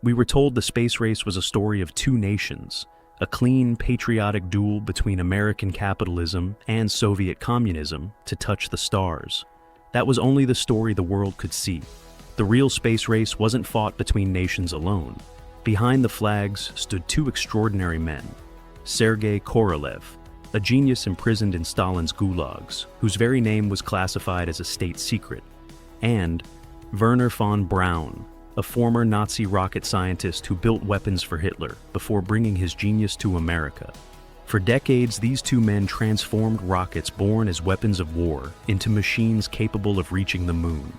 We were told the space race was a story of two nations, a clean, patriotic duel between American capitalism and Soviet communism to touch the stars. That was only the story the world could see. The real space race wasn't fought between nations alone. Behind the flags stood two extraordinary men, Sergei Korolev, a genius imprisoned in Stalin's gulags, whose very name was classified as a state secret, and Wernher von Braun, a former Nazi rocket scientist who built weapons for Hitler before bringing his genius to America. For decades, these two men transformed rockets born as weapons of war into machines capable of reaching the moon.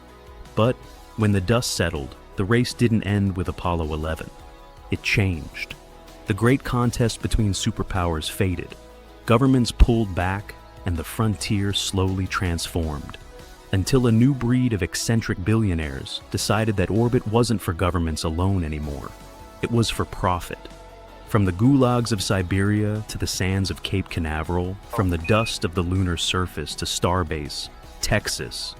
But when the dust settled, the race didn't end with Apollo 11. It changed. The great contest between superpowers faded. Governments pulled back, and the frontier slowly transformed, until a new breed of eccentric billionaires decided that orbit wasn't for governments alone anymore. It was for profit. From the gulags of Siberia to the sands of Cape Canaveral, from the dust of the lunar surface to Starbase, Texas.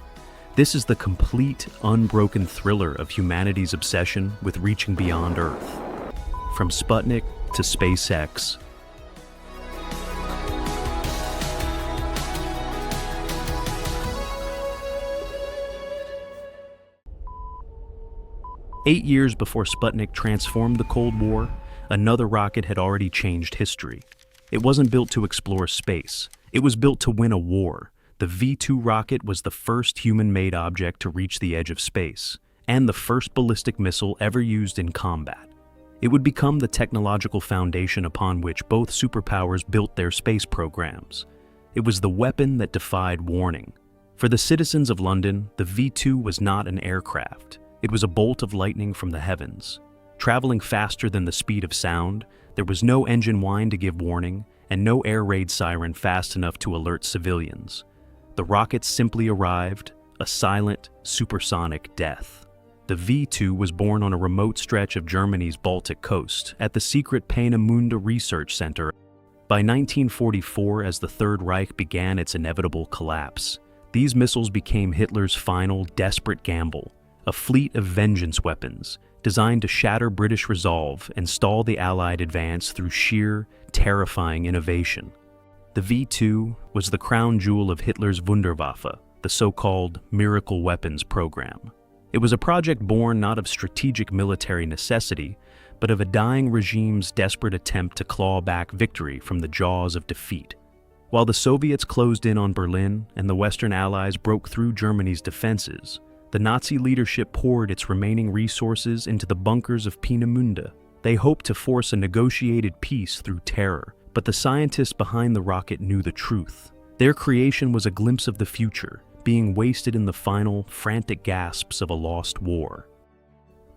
This is the complete, unbroken thriller of humanity's obsession with reaching beyond Earth. From Sputnik to SpaceX. Eight years before Sputnik transformed the Cold War, another rocket had already changed history. It wasn't built to explore space. It was built to win a war. The V-2 rocket was the first human-made object to reach the edge of space, and the first ballistic missile ever used in combat. It would become the technological foundation upon which both superpowers built their space programs. It was the weapon that defied warning. For the citizens of London, the V-2 was not an aircraft. It was a bolt of lightning from the heavens. Traveling faster than the speed of sound, there was no engine whine to give warning, and no air raid siren fast enough to alert civilians. The rocket simply arrived, a silent, supersonic death. The V-2 was born on a remote stretch of Germany's Baltic coast at the secret Peenemünde Research Center. By 1944, as the Third Reich began its inevitable collapse, these missiles became Hitler's final, desperate gamble. A fleet of vengeance weapons, designed to shatter British resolve and stall the Allied advance through sheer, terrifying innovation. The V-2 was the crown jewel of Hitler's Wunderwaffe, the so-called miracle weapons program. It was a project born not of strategic military necessity, but of a dying regime's desperate attempt to claw back victory from the jaws of defeat. While the Soviets closed in on Berlin and the Western Allies broke through Germany's defenses, the Nazi leadership poured its remaining resources into the bunkers of Peenemünde. They hoped to force a negotiated peace through terror, but the scientists behind the rocket knew the truth. Their creation was a glimpse of the future, being wasted in the final, frantic gasps of a lost war.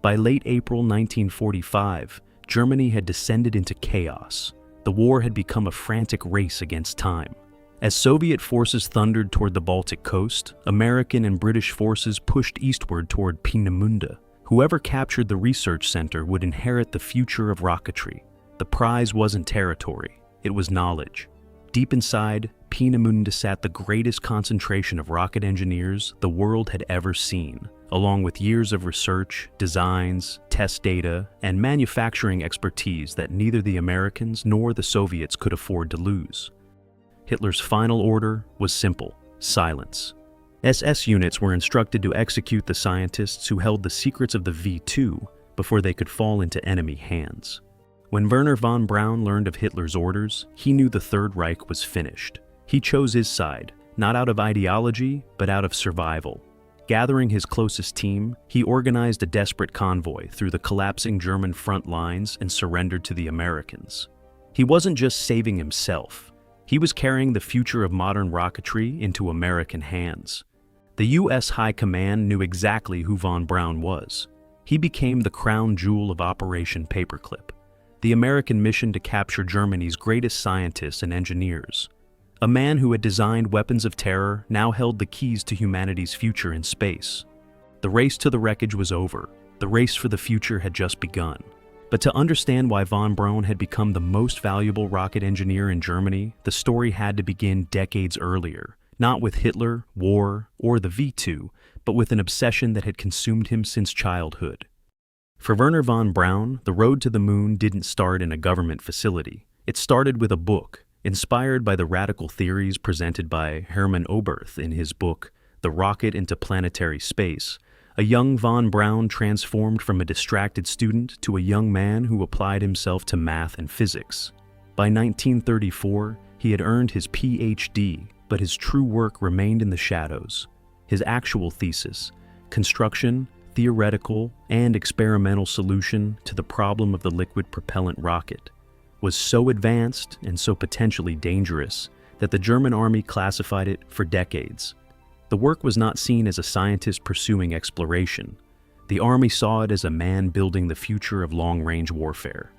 By late April 1945, Germany had descended into chaos. The war had become a frantic race against time. As Soviet forces thundered toward the Baltic coast, American and British forces pushed eastward toward Peenemünde. Whoever captured the research center would inherit the future of rocketry. The prize wasn't territory, it was knowledge. Deep inside, Peenemünde sat the greatest concentration of rocket engineers the world had ever seen, along with years of research, designs, test data, and manufacturing expertise that neither the Americans nor the Soviets could afford to lose. Hitler's final order was simple: silence. SS units were instructed to execute the scientists who held the secrets of the V-2 before they could fall into enemy hands. When Wernher von Braun learned of Hitler's orders, he knew the Third Reich was finished. He chose his side, not out of ideology, but out of survival. Gathering his closest team, he organized a desperate convoy through the collapsing German front lines and surrendered to the Americans. He wasn't just saving himself. He was carrying the future of modern rocketry into American hands. The U.S. High Command knew exactly who von Braun was. He became the crown jewel of Operation Paperclip, the American mission to capture Germany's greatest scientists and engineers. A man who had designed weapons of terror now held the keys to humanity's future in space. The race to the wreckage was over. The race for the future had just begun. But to understand why von Braun had become the most valuable rocket engineer in Germany, the story had to begin decades earlier, not with Hitler, war, or the V-2, but with an obsession that had consumed him since childhood. For Wernher von Braun, the road to the moon didn't start in a government facility. It started with a book, inspired by the radical theories presented by Hermann Oberth in his book, The Rocket into Planetary Space. A young von Braun transformed from a distracted student to a young man who applied himself to math and physics. By 1934, he had earned his PhD, but his true work remained in the shadows. His actual thesis, construction, theoretical, and experimental solution to the problem of the liquid propellant rocket, was so advanced and so potentially dangerous that the German army classified it for decades. The work was not seen as a scientist pursuing exploration. The army saw it as a man building the future of long-range warfare.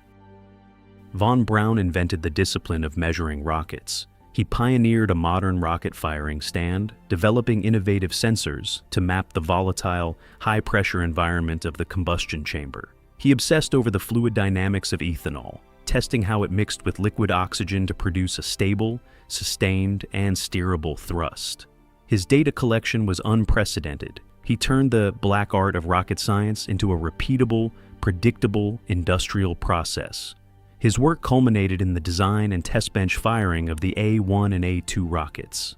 Von Braun invented the discipline of measuring rockets. He pioneered a modern rocket firing stand, developing innovative sensors to map the volatile, high-pressure environment of the combustion chamber. He obsessed over the fluid dynamics of ethanol, testing how it mixed with liquid oxygen to produce a stable, sustained, and steerable thrust. His data collection was unprecedented. He turned the black art of rocket science into a repeatable, predictable industrial process. His work culminated in the design and test-bench firing of the A-1 and A-2 rockets.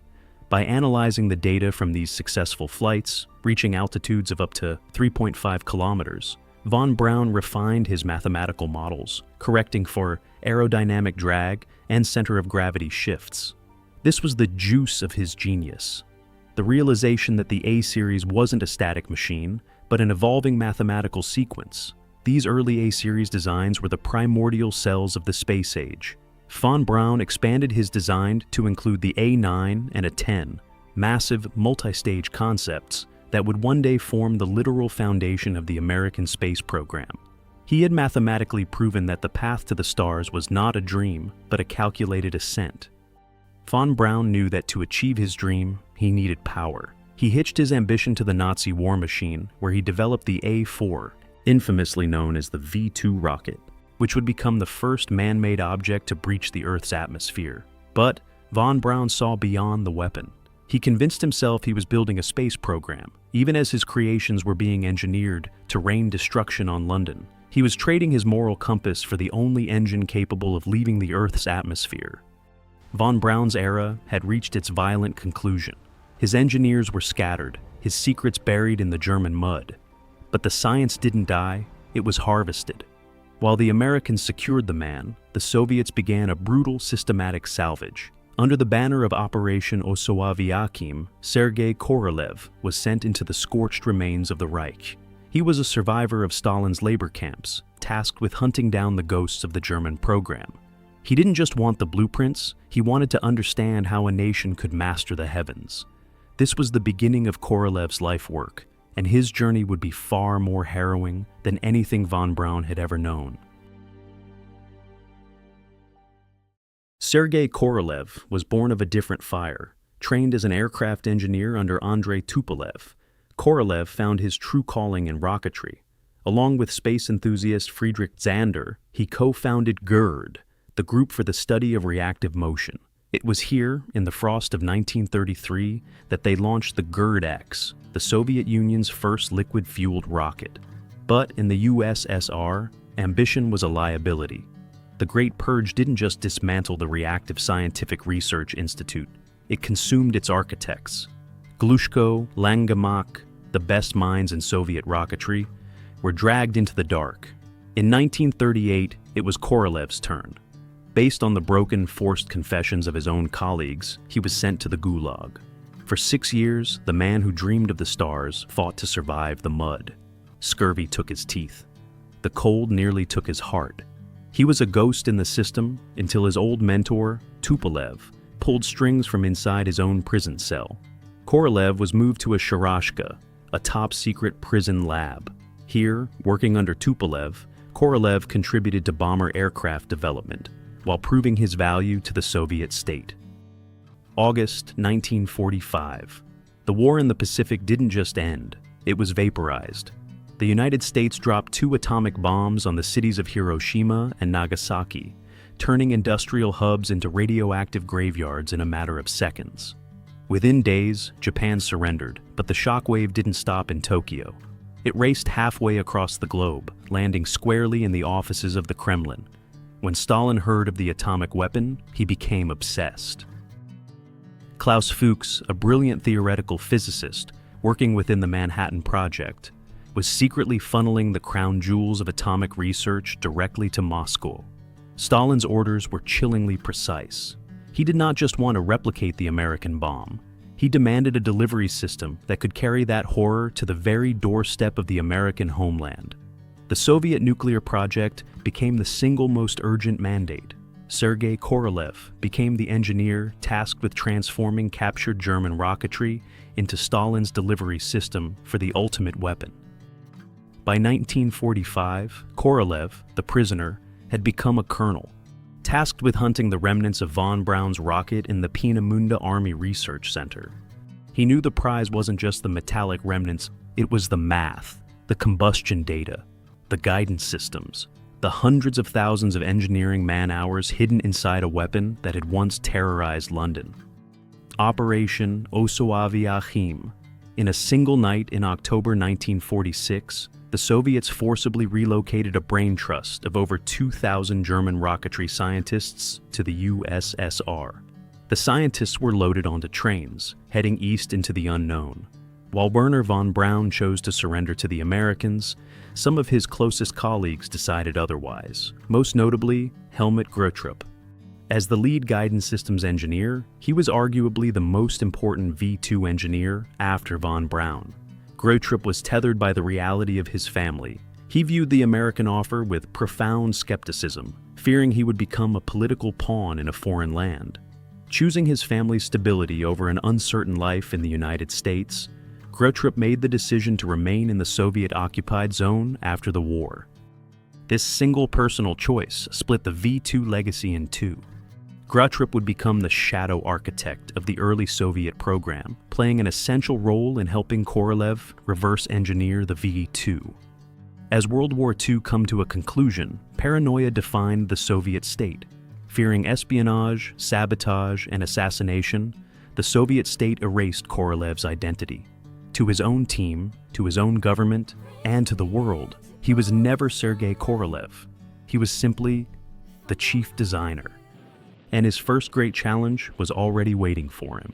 By analyzing the data from these successful flights, reaching altitudes of up to 3.5 kilometers, von Braun refined his mathematical models, correcting for aerodynamic drag and center of gravity shifts. This was the juice of his genius. The realization that the A-series wasn't a static machine, but an evolving mathematical sequence. These early A-series designs were the primordial cells of the space age. Von Braun expanded his design to include the A9 and A10, massive multi-stage concepts that would one day form the literal foundation of the American space program. He had mathematically proven that the path to the stars was not a dream, but a calculated ascent. Von Braun knew that to achieve his dream, he needed power. He hitched his ambition to the Nazi war machine, where he developed the A4, infamously known as the V2 rocket, which would become the first man-made object to breach the Earth's atmosphere. But von Braun saw beyond the weapon. He convinced himself he was building a space program, even as his creations were being engineered to rain destruction on London. He was trading his moral compass for the only engine capable of leaving the Earth's atmosphere. Von Braun's era had reached its violent conclusion. His engineers were scattered, his secrets buried in the German mud. But the science didn't die, it was harvested. While the Americans secured the man, the Soviets began a brutal, systematic salvage. Under the banner of Operation Osoaviakhim, Sergei Korolev was sent into the scorched remains of the Reich. He was a survivor of Stalin's labor camps, tasked with hunting down the ghosts of the German program. He didn't just want the blueprints, he wanted to understand how a nation could master the heavens. This was the beginning of Korolev's life work, and his journey would be far more harrowing than anything von Braun had ever known. Sergei Korolev was born of a different fire. Trained as an aircraft engineer under Andrei Tupolev, Korolev found his true calling in rocketry. Along with space enthusiast Friedrich Zander, he co-founded GERD, the Group for the Study of Reactive Motion. It was here, in the frost of 1933, that they launched the GERD-X, the Soviet Union's first liquid-fueled rocket. But in the USSR, ambition was a liability. The Great Purge didn't just dismantle the Reactive Scientific Research Institute, it consumed its architects. Glushko, Langemak, the best minds in Soviet rocketry, were dragged into the dark. In 1938, it was Korolev's turn. Based on the broken, forced confessions of his own colleagues, he was sent to the Gulag. For 6 years, the man who dreamed of the stars fought to survive the mud. Scurvy took his teeth. The cold nearly took his heart. He was a ghost in the system until his old mentor, Tupolev, pulled strings from inside his own prison cell. Korolev was moved to a Sharashka, a top-secret prison lab. Here, working under Tupolev, Korolev contributed to bomber aircraft development, while proving his value to the Soviet state. August 1945. The war in the Pacific didn't just end, it was vaporized. The United States dropped 2 atomic bombs on the cities of Hiroshima and Nagasaki, turning industrial hubs into radioactive graveyards in a matter of seconds. Within days, Japan surrendered, but the shockwave didn't stop in Tokyo. It raced halfway across the globe, landing squarely in the offices of the Kremlin. When Stalin heard of the atomic weapon, he became obsessed. Klaus Fuchs, a brilliant theoretical physicist working within the Manhattan Project, was secretly funneling the crown jewels of atomic research directly to Moscow. Stalin's orders were chillingly precise. He did not just want to replicate the American bomb. He demanded a delivery system that could carry that horror to the very doorstep of the American homeland. The Soviet nuclear project became the single most urgent mandate. Sergei Korolev became the engineer tasked with transforming captured German rocketry into Stalin's delivery system for the ultimate weapon. By 1945, Korolev, the prisoner, had become a colonel, tasked with hunting the remnants of von Braun's rocket in the Peenemünde Army Research Center. He knew the prize wasn't just the metallic remnants, it was the math, the combustion data, the guidance systems, the hundreds of thousands of engineering man-hours hidden inside a weapon that had once terrorized London. Operation Osoavi Achim. In a single night in October 1946, the Soviets forcibly relocated a brain trust of over 2,000 German rocketry scientists to the USSR. The scientists were loaded onto trains, heading east into the unknown. While Wernher von Braun chose to surrender to the Americans, some of his closest colleagues decided otherwise, most notably Helmut Grottrup. As the lead guidance systems engineer, he was arguably the most important V-2 engineer after von Braun. Grottrup was tethered by the reality of his family. He viewed the American offer with profound skepticism, fearing he would become a political pawn in a foreign land. Choosing his family's stability over an uncertain life in the United States, Grottrup made the decision to remain in the Soviet-occupied zone after the war. This single personal choice split the V-2 legacy in two. Grottrup would become the shadow architect of the early Soviet program, playing an essential role in helping Korolev reverse engineer the V-2. As World War II came to a conclusion, paranoia defined the Soviet state. Fearing espionage, sabotage, and assassination, the Soviet state erased Korolev's identity. To his own team, to his own government, and to the world, he was never Sergei Korolev. He was simply the chief designer. And his first great challenge was already waiting for him.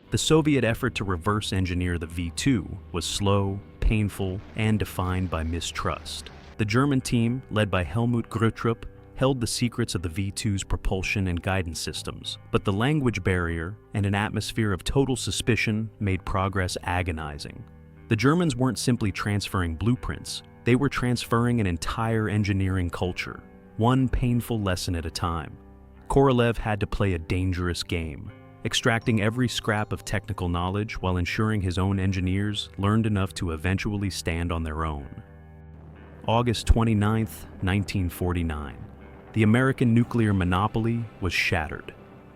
The Soviet effort to reverse engineer the V-2 was slow, painful, and defined by mistrust. The German team, led by Helmut Grottrup, held the secrets of the V-2's propulsion and guidance systems, but the language barrier and an atmosphere of total suspicion made progress agonizing. The Germans weren't simply transferring blueprints, they were transferring an entire engineering culture, one painful lesson at a time. Korolev had to play a dangerous game, extracting every scrap of technical knowledge while ensuring his own engineers learned enough to eventually stand on their own. August 29, 1949. The American nuclear monopoly was shattered.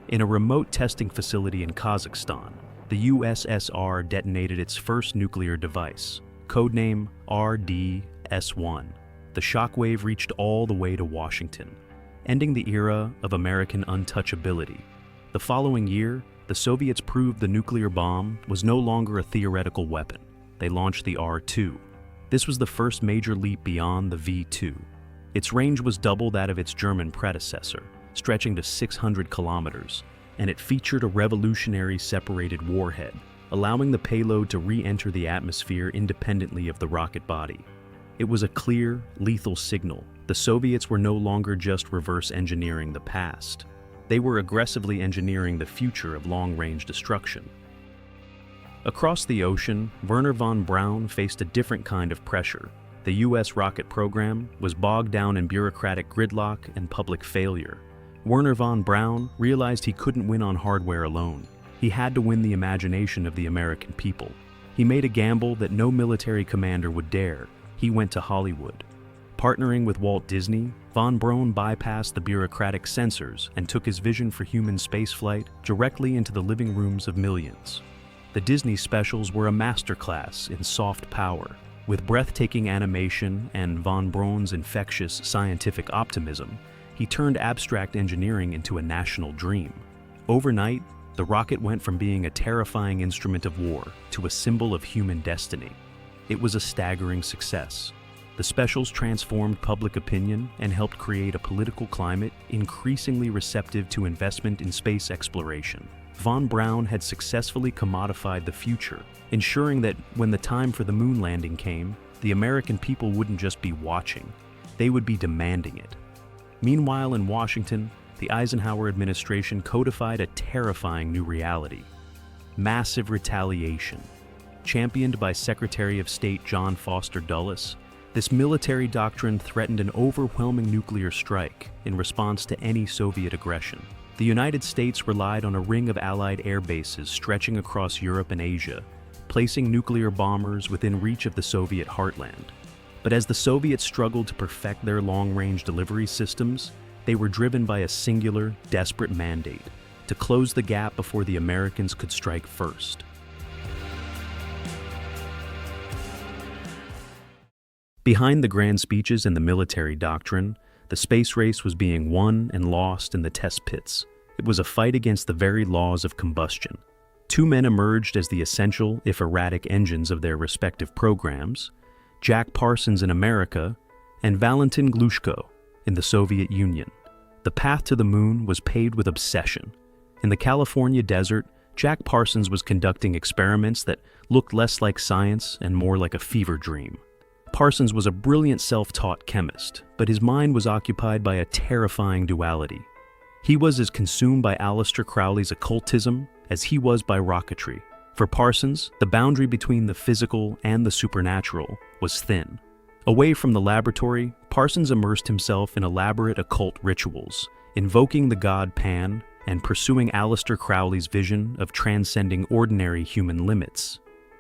In a remote testing facility in Kazakhstan, the USSR detonated its first nuclear device, codename RD-S1. The shockwave reached all the way to Washington, ending the era of American untouchability. The following year, the Soviets proved the nuclear bomb was no longer a theoretical weapon. They launched the R-2. This was the first major leap beyond the V-2. Its range was double that of its German predecessor, stretching to 600 kilometers, and it featured a revolutionary separated warhead, allowing the payload to re-enter the atmosphere independently of the rocket body. It was a clear, lethal signal. The Soviets were no longer just reverse engineering the past. They were aggressively engineering the future of long-range destruction. Across the ocean, Wernher von Braun faced a different kind of pressure. The U.S. rocket program was bogged down in bureaucratic gridlock and public failure. Wernher von Braun realized he couldn't win on hardware alone. He had to win the imagination of the American people. He made a gamble that no military commander would dare. He went to Hollywood. Partnering with Walt Disney, von Braun bypassed the bureaucratic censors and took his vision for human spaceflight directly into the living rooms of millions. The Disney specials were a masterclass in soft power. With breathtaking animation and von Braun's infectious scientific optimism, he turned abstract engineering into a national dream. Overnight, the rocket went from being a terrifying instrument of war to a symbol of human destiny. it was a staggering success. The specials transformed public opinion and helped create a political climate increasingly receptive to investment in space exploration. Von Braun had successfully commodified the future, ensuring that when the time for the moon landing came, the American people wouldn't just be watching, they would be demanding it. Meanwhile, in Washington, the Eisenhower administration codified a terrifying new reality: massive retaliation. Championed by Secretary of State John Foster Dulles, this military doctrine threatened an overwhelming nuclear strike in response to any Soviet aggression. The United States relied on a ring of Allied air bases stretching across Europe and Asia, placing nuclear bombers within reach of the Soviet heartland. But as the Soviets struggled to perfect their long-range delivery systems, they were driven by a singular, desperate mandate: to close the gap before the Americans could strike first. Behind the grand speeches and the military doctrine, the space race was being won and lost in the test pits. It was a fight against the very laws of combustion. Two men emerged as the essential, if erratic, engines of their respective programs: Jack Parsons in America and Valentin Glushko in the Soviet Union. The path to the moon was paved with obsession. In the California desert, Jack Parsons was conducting experiments that looked less like science and more like a fever dream. Parsons was a brilliant self-taught chemist, but his mind was occupied by a terrifying duality. He was as consumed by Aleister Crowley's occultism as he was by rocketry. For Parsons, the boundary between the physical and the supernatural was thin. Away from the laboratory, Parsons immersed himself in elaborate occult rituals, invoking the god Pan and pursuing Aleister Crowley's vision of transcending ordinary human limits.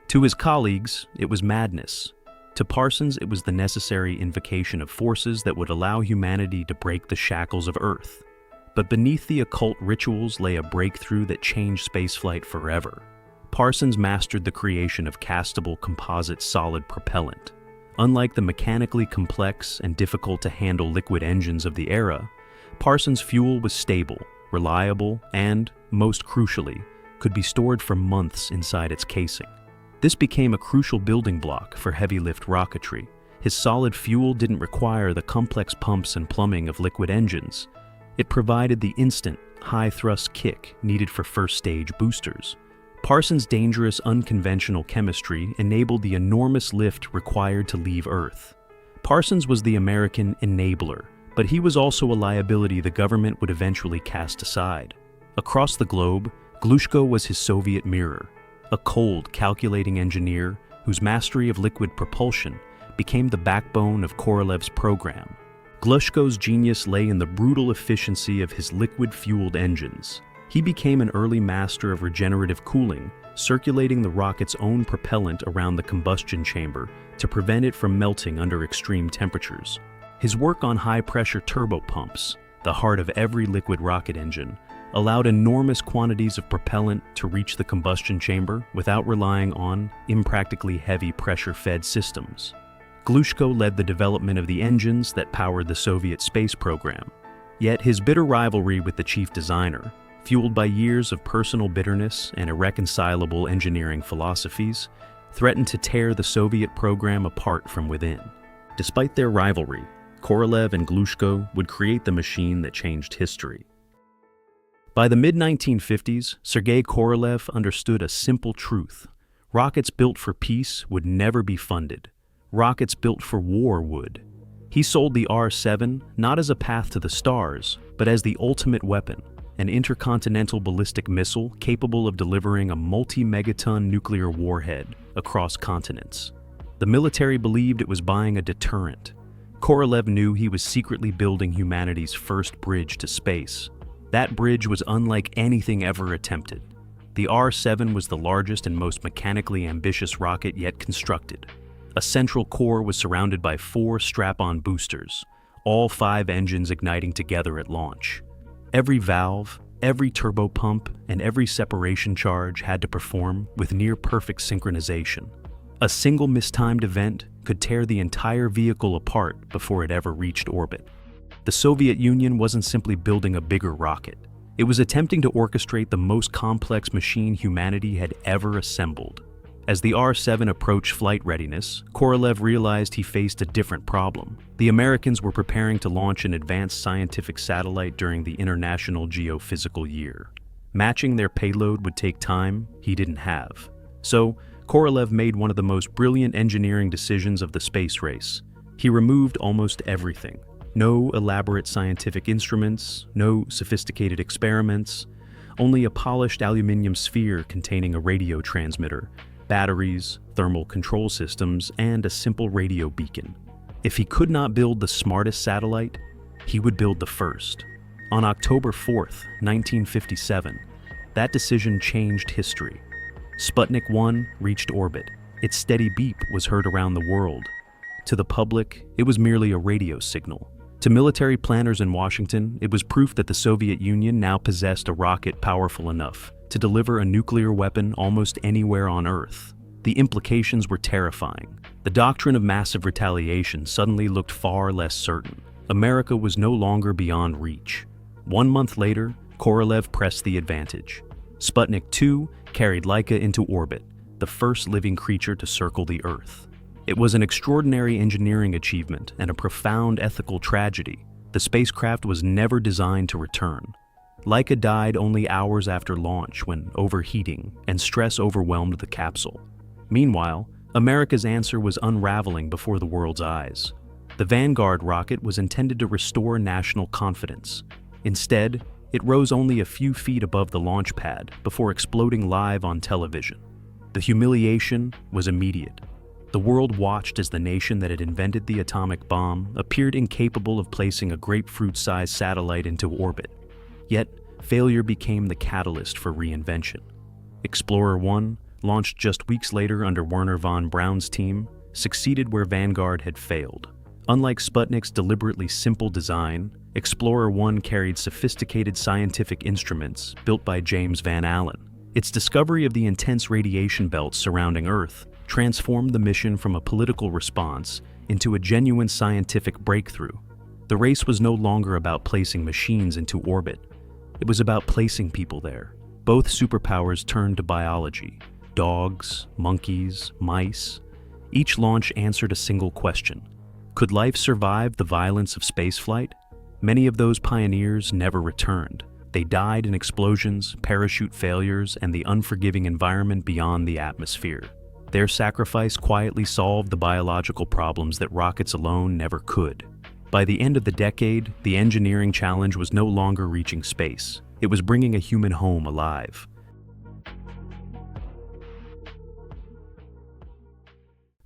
To his colleagues, it was madness. To Parsons, it was the necessary invocation of forces that would allow humanity to break the shackles of Earth. But beneath the occult rituals lay a breakthrough that changed spaceflight forever. Parsons mastered the creation of castable composite solid propellant. Unlike the mechanically complex and difficult-to-handle liquid engines of the era, Parsons' fuel was stable, reliable, and, most crucially, could be stored for months inside its casing. This became a crucial building block for heavy-lift rocketry. His solid fuel didn't require the complex pumps and plumbing of liquid engines. It provided the instant, high-thrust kick needed for first-stage boosters. Parsons' dangerous, unconventional chemistry enabled the enormous lift required to leave Earth. Parsons was the American enabler, but he was also a liability the government would eventually cast aside. Across the globe, Glushko was his Soviet mirror, a cold, calculating engineer whose mastery of liquid propulsion became the backbone of Korolev's program. Glushko's genius lay in the brutal efficiency of his liquid-fueled engines. He became an early master of regenerative cooling, circulating the rocket's own propellant around the combustion chamber to prevent it from melting under extreme temperatures. His work on high-pressure turbopumps, the heart of every liquid rocket engine, allowed enormous quantities of propellant to reach the combustion chamber without relying on impractically heavy pressure-fed systems. Glushko led the development of the engines that powered the Soviet space program. Yet his bitter rivalry with the chief designer, fueled by years of personal bitterness and irreconcilable engineering philosophies, threatened to tear the Soviet program apart from within. Despite their rivalry, Korolev and Glushko would create the machine that changed history. By the mid-1950s, Sergei Korolev understood a simple truth: rockets built for peace would never be funded. Rockets built for war would. He sold the R-7 not as a path to the stars, but as the ultimate weapon, an intercontinental ballistic missile capable of delivering a multi-megaton nuclear warhead across continents. The military believed it was buying a deterrent. Korolev knew he was secretly building humanity's first bridge to space. That bridge was unlike anything ever attempted. The R-7 was the largest and most mechanically ambitious rocket yet constructed. A central core was surrounded by 4 strap-on boosters, all 5 engines igniting together at launch. Every valve, every turbopump, and every separation charge had to perform with near-perfect synchronization. A single mistimed event could tear the entire vehicle apart before it ever reached orbit. The Soviet Union wasn't simply building a bigger rocket. It was attempting to orchestrate the most complex machine humanity had ever assembled. As the R-7 approached flight readiness, Korolev realized he faced a different problem. The Americans were preparing to launch an advanced scientific satellite during the International Geophysical Year. Matching their payload would take time he didn't have. So, Korolev made one of the most brilliant engineering decisions of the space race. He removed almost everything. No elaborate scientific instruments, no sophisticated experiments, only a polished aluminum sphere containing a radio transmitter, batteries, thermal control systems, and a simple radio beacon. If he could not build the smartest satellite, he would build the first. On October 4th, 1957, that decision changed history. Sputnik 1 reached orbit. Its steady beep was heard around the world. To the public, it was merely a radio signal. To military planners in Washington, it was proof that the Soviet Union now possessed a rocket powerful enough to deliver a nuclear weapon almost anywhere on Earth. The implications were terrifying. The doctrine of massive retaliation suddenly looked far less certain. America was no longer beyond reach. 1 month later, Korolev pressed the advantage. Sputnik 2 carried Laika into orbit, the first living creature to circle the Earth. It was an extraordinary engineering achievement and a profound ethical tragedy. The spacecraft was never designed to return. Laika died only hours after launch when overheating and stress overwhelmed the capsule. Meanwhile, America's answer was unraveling before the world's eyes. The Vanguard rocket was intended to restore national confidence. Instead, it rose only a few feet above the launch pad before exploding live on television. The humiliation was immediate. The world watched as the nation that had invented the atomic bomb appeared incapable of placing a grapefruit-sized satellite into orbit. Yet, failure became the catalyst for reinvention. Explorer 1, launched just weeks later under Wernher von Braun's team, succeeded where Vanguard had failed. Unlike Sputnik's deliberately simple design, Explorer 1 carried sophisticated scientific instruments built by James Van Allen. Its discovery of the intense radiation belts surrounding Earth transformed the mission from a political response into a genuine scientific breakthrough. The race was no longer about placing machines into orbit. It was about placing people there. Both superpowers turned to biology. Dogs, monkeys, mice. Each launch answered a single question. Could life survive the violence of spaceflight? Many of those pioneers never returned. They died in explosions, parachute failures, and the unforgiving environment beyond the atmosphere. Their sacrifice quietly solved the biological problems that rockets alone never could. By the end of the decade, the engineering challenge was no longer reaching space. It was bringing a human home alive.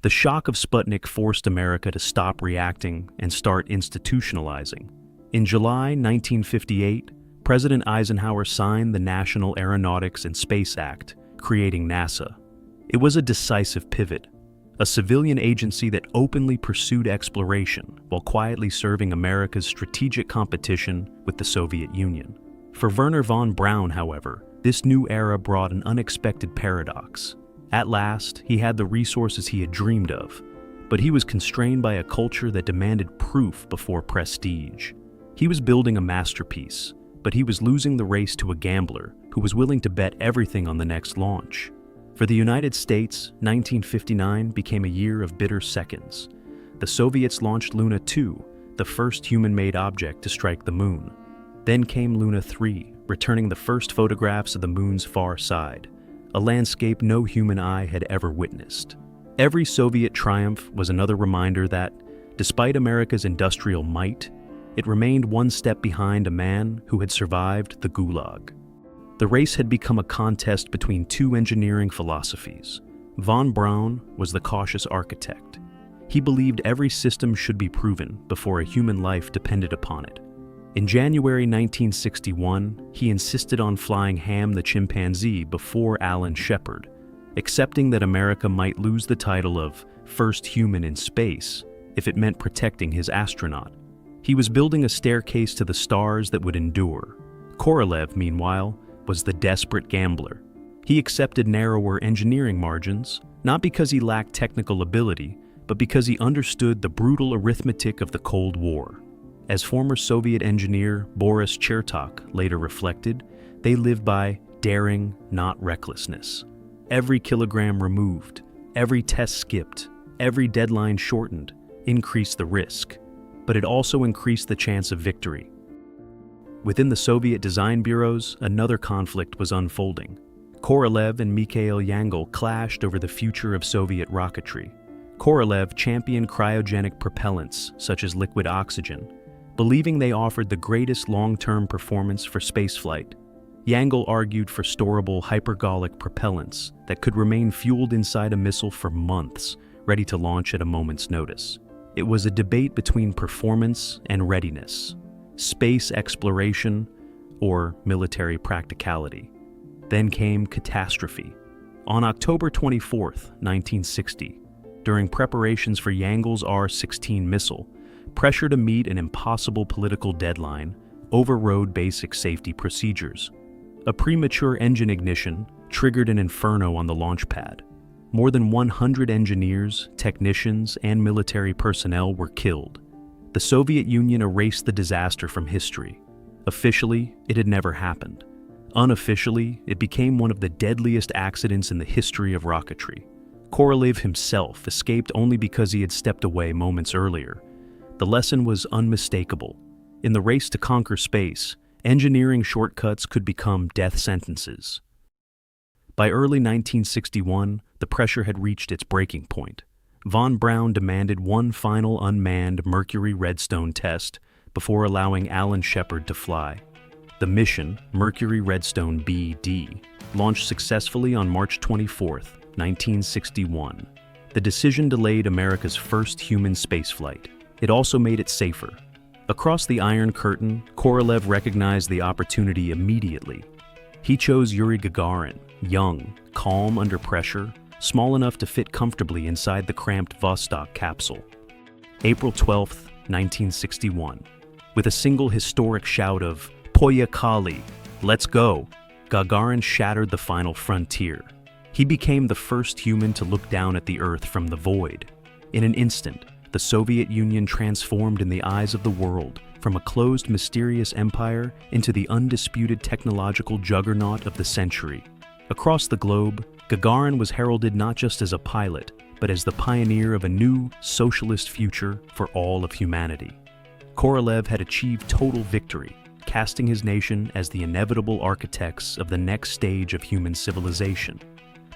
The shock of Sputnik forced America to stop reacting and start institutionalizing. In July 1958, President Eisenhower signed the National Aeronautics and Space Act, creating NASA. It was a decisive pivot, a civilian agency that openly pursued exploration while quietly serving America's strategic competition with the Soviet Union. For Wernher von Braun, however, this new era brought an unexpected paradox. At last, he had the resources he had dreamed of, but he was constrained by a culture that demanded proof before prestige. He was building a masterpiece, but he was losing the race to a gambler who was willing to bet everything on the next launch. For the United States, 1959 became a year of bitter seconds. The Soviets launched Luna 2, the first human-made object to strike the moon. Then came Luna 3, returning the first photographs of the moon's far side, a landscape no human eye had ever witnessed. Every Soviet triumph was another reminder that, despite America's industrial might, it remained one step behind a man who had survived the Gulag. The race had become a contest between two engineering philosophies. Von Braun was the cautious architect. He believed every system should be proven before a human life depended upon it. In January 1961, he insisted on flying Ham the chimpanzee before Alan Shepard, accepting that America might lose the title of first human in space if it meant protecting his astronaut. He was building a staircase to the stars that would endure. Korolev, meanwhile, was the desperate gambler. He accepted narrower engineering margins, not because he lacked technical ability, but because he understood the brutal arithmetic of the Cold War. As former Soviet engineer Boris Chertok later reflected, they lived by daring, not recklessness. Every kilogram removed, every test skipped, every deadline shortened increased the risk, but it also increased the chance of victory. Within the Soviet design bureaus, another conflict was unfolding. Korolev and Mikhail Yangel clashed over the future of Soviet rocketry. Korolev championed cryogenic propellants, such as liquid oxygen, believing they offered the greatest long-term performance for spaceflight. Yangel argued for storable hypergolic propellants that could remain fueled inside a missile for months, ready to launch at a moment's notice. It was a debate between performance and readiness, space exploration or military practicality. Then came catastrophe. On October 24, 1960, during preparations for Yangel's R-16 missile, pressure to meet an impossible political deadline overrode basic safety procedures. A premature engine ignition triggered an inferno on the launch pad. More than 100 engineers, technicians, and military personnel were killed. The Soviet Union erased the disaster from history. Officially, it had never happened. Unofficially, it became one of the deadliest accidents in the history of rocketry. Korolev himself escaped only because he had stepped away moments earlier. The lesson was unmistakable. In the race to conquer space, engineering shortcuts could become death sentences. By early 1961, the pressure had reached its breaking point. Von Braun demanded one final unmanned Mercury Redstone test before allowing Alan Shepard to fly. The mission, Mercury Redstone B-D, launched successfully on March 24, 1961. The decision delayed America's first human spaceflight. It also made it safer. Across the Iron Curtain, Korolev recognized the opportunity immediately. He chose Yuri Gagarin, young, calm under pressure, small enough to fit comfortably inside the cramped Vostok capsule. April 12, 1961. With a single historic shout of "Poyakali, let's go," Gagarin shattered the final frontier. He became the first human to look down at the Earth from the void. In an instant, the Soviet Union transformed in the eyes of the world from a closed, mysterious empire into the undisputed technological juggernaut of the century. Across the globe, Gagarin was heralded not just as a pilot, but as the pioneer of a new, socialist future for all of humanity. Korolev had achieved total victory, casting his nation as the inevitable architects of the next stage of human civilization.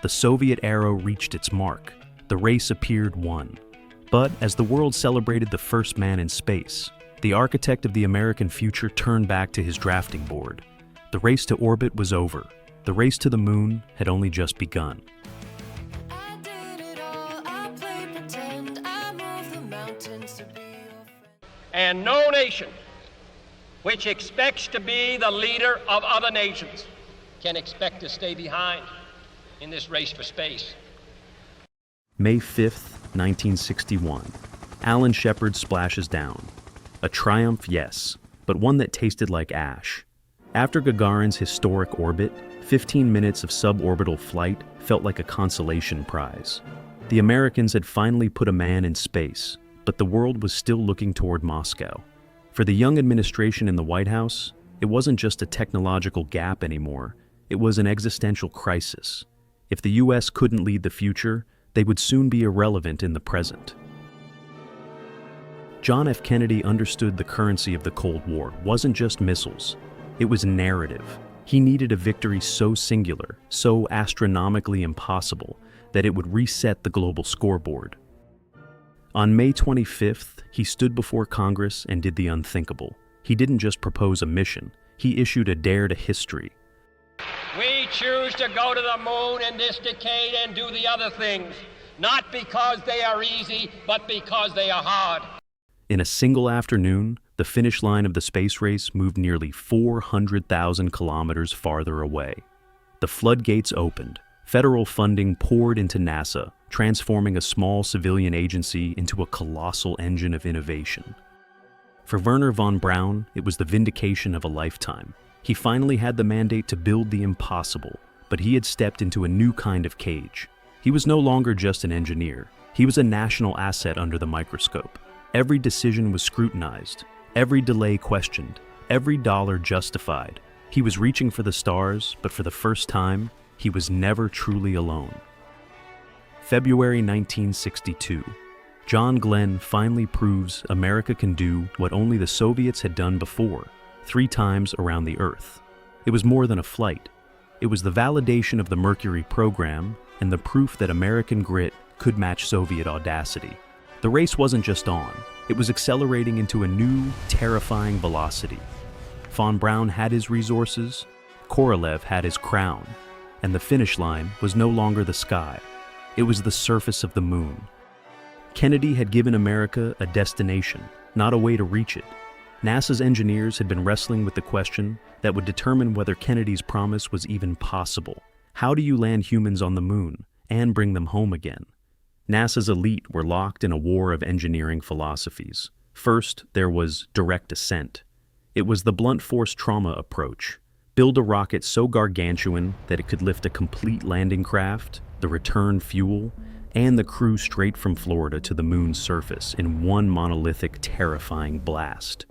The Soviet era reached its mark. The race appeared won. But as the world celebrated the first man in space, the architect of the American future turned back to his drafting board. The race to orbit was over. The race to the moon had only just begun. And no nation which expects to be the leader of other nations can expect to stay behind in this race for space. May 5th, 1961. Alan Shepard splashes down. A triumph, yes, but one that tasted like ash. After Gagarin's historic orbit, 15 minutes of suborbital flight felt like a consolation prize. The Americans had finally put a man in space, but the world was still looking toward Moscow. For the young administration in the White House, it wasn't just a technological gap anymore, it was an existential crisis. If the US couldn't lead the future, they would soon be irrelevant in the present. John F. Kennedy understood the currency of the Cold War wasn't just missiles, it was narrative. He needed a victory so singular, so astronomically impossible, that it would reset the global scoreboard. On May 25th, he stood before Congress and did the unthinkable. He didn't just propose a mission, he issued a dare to history. We choose to go to the moon in this decade and do the other things, not because they are easy, but because they are hard. In a single afternoon, the finish line of the space race moved nearly 400,000 kilometers farther away. The floodgates opened. Federal funding poured into NASA, transforming a small civilian agency into a colossal engine of innovation. For Wernher von Braun, it was the vindication of a lifetime. He finally had the mandate to build the impossible, but he had stepped into a new kind of cage. He was no longer just an engineer. He was a national asset under the microscope. Every decision was scrutinized, every delay questioned, every dollar justified. He was reaching for the stars, but for the first time, he was never truly alone. February 1962. John Glenn finally proves America can do what only the Soviets had done before, 3 times around the Earth. It was more than a flight. It was the validation of the Mercury program and the proof that American grit could match Soviet audacity. The race wasn't just on, it was accelerating into a new, terrifying velocity. Von Braun had his resources, Korolev had his crown, and the finish line was no longer the sky. It was the surface of the moon. Kennedy had given America a destination, not a way to reach it. NASA's engineers had been wrestling with the question that would determine whether Kennedy's promise was even possible. How do you land humans on the moon and bring them home again? NASA's elite were locked in a war of engineering philosophies. First, there was direct ascent. It was the blunt force trauma approach. Build a rocket so gargantuan that it could lift a complete landing craft, the return fuel, and the crew straight from Florida to the moon's surface in one monolithic, terrifying blast.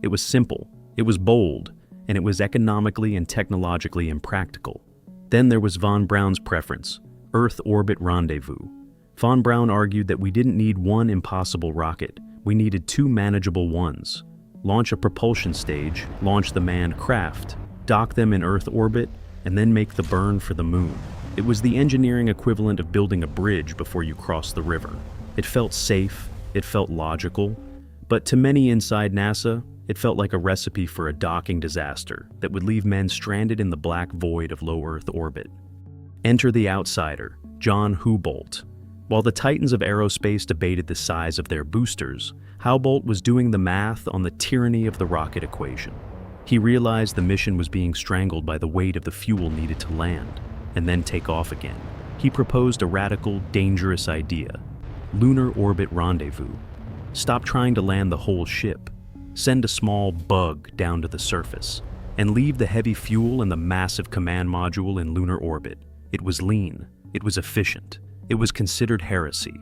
It was simple, it was bold, and it was economically and technologically impractical. Then there was von Braun's preference, Earth orbit rendezvous. Von Braun argued that we didn't need one impossible rocket, we needed 2 manageable ones. Launch a propulsion stage, launch the manned craft, dock them in Earth orbit, and then make the burn for the moon. It was the engineering equivalent of building a bridge before you cross the river. It felt safe, it felt logical, but to many inside NASA, it felt like a recipe for a docking disaster that would leave men stranded in the black void of low Earth orbit. Enter the outsider, John Houbolt. While the titans of aerospace debated the size of their boosters, Houbolt was doing the math on the tyranny of the rocket equation. He realized the mission was being strangled by the weight of the fuel needed to land, and then take off again. He proposed a radical, dangerous idea: lunar orbit rendezvous. Stop trying to land the whole ship. Send a small bug down to the surface, and leave the heavy fuel and the massive command module in lunar orbit. It was lean, it was efficient, it was considered heresy.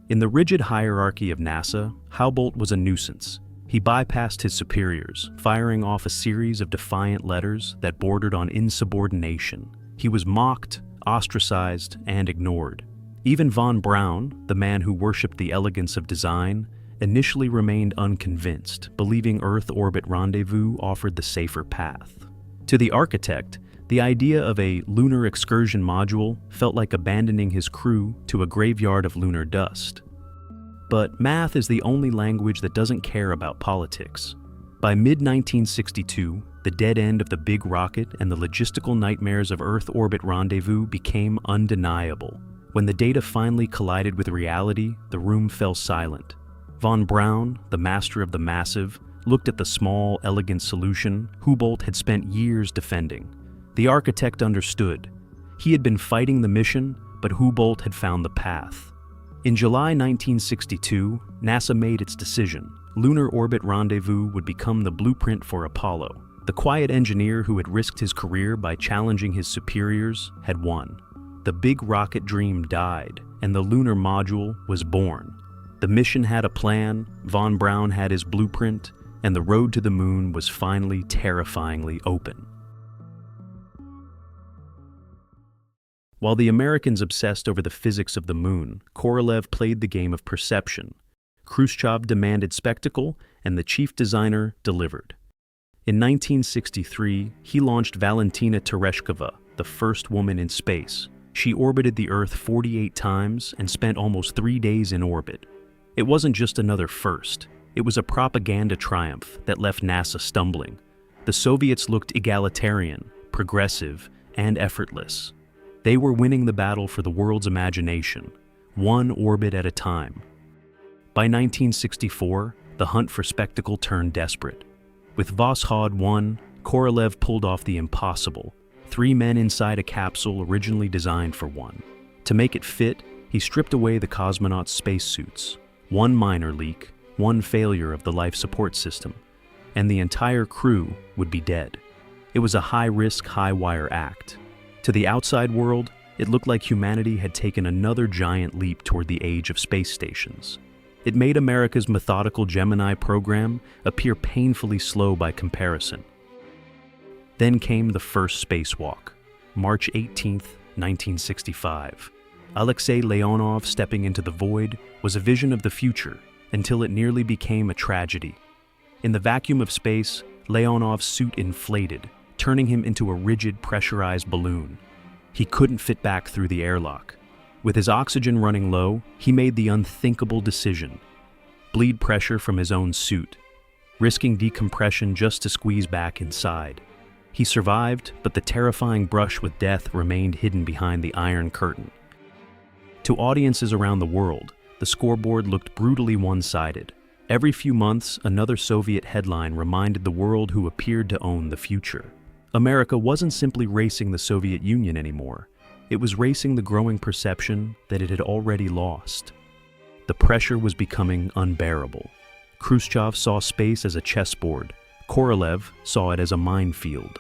In the rigid hierarchy of NASA, Houbolt was a nuisance. He bypassed his superiors, firing off a series of defiant letters that bordered on insubordination. He was mocked, ostracized, and ignored. Even von Braun, the man who worshipped the elegance of design, initially remained unconvinced, believing Earth orbit rendezvous offered the safer path. To the architect, the idea of a lunar excursion module felt like abandoning his crew to a graveyard of lunar dust. But math is the only language that doesn't care about politics. By mid-1962, the dead end of the big rocket and the logistical nightmares of Earth orbit rendezvous became undeniable. When the data finally collided with reality, the room fell silent. Von Braun, the master of the massive, looked at the small, elegant solution Houbolt had spent years defending. The architect understood. He had been fighting the mission, but Houbolt had found the path. In July 1962, NASA made its decision. Lunar orbit rendezvous would become the blueprint for Apollo. The quiet engineer who had risked his career by challenging his superiors had won. The big rocket dream died, and the lunar module was born. The mission had a plan, von Braun had his blueprint, and the road to the moon was finally terrifyingly open. While the Americans obsessed over the physics of the moon, Korolev played the game of perception. Khrushchev demanded spectacle, and the chief designer delivered. In 1963, he launched Valentina Tereshkova, the first woman in space. She orbited the Earth 48 times and spent almost 3 days in orbit. It wasn't just another first. It was a propaganda triumph that left NASA stumbling. The Soviets looked egalitarian, progressive, and effortless. They were winning the battle for the world's imagination, one orbit at a time. By 1964, the hunt for spectacle turned desperate. With Voskhod 1, Korolev pulled off the impossible: 3 men inside a capsule originally designed for one. To make it fit, he stripped away the cosmonauts' spacesuits. One minor leak, one failure of the life support system, and the entire crew would be dead. It was a high-risk, high-wire act. To the outside world, it looked like humanity had taken another giant leap toward the age of space stations. It made America's methodical Gemini program appear painfully slow by comparison. Then came the first spacewalk, March 18, 1965. Alexei Leonov stepping into the void was a vision of the future until it nearly became a tragedy. In the vacuum of space, Leonov's suit inflated, turning him into a rigid, pressurized balloon. He couldn't fit back through the airlock. With his oxygen running low, he made the unthinkable decision: bleed pressure from his own suit, risking decompression just to squeeze back inside. He survived, but the terrifying brush with death remained hidden behind the Iron Curtain. To audiences around the world, the scoreboard looked brutally one-sided. Every few months, another Soviet headline reminded the world who appeared to own the future. America wasn't simply racing the Soviet Union anymore. It was racing the growing perception that it had already lost. The pressure was becoming unbearable. Khrushchev saw space as a chessboard. Korolev saw it as a minefield.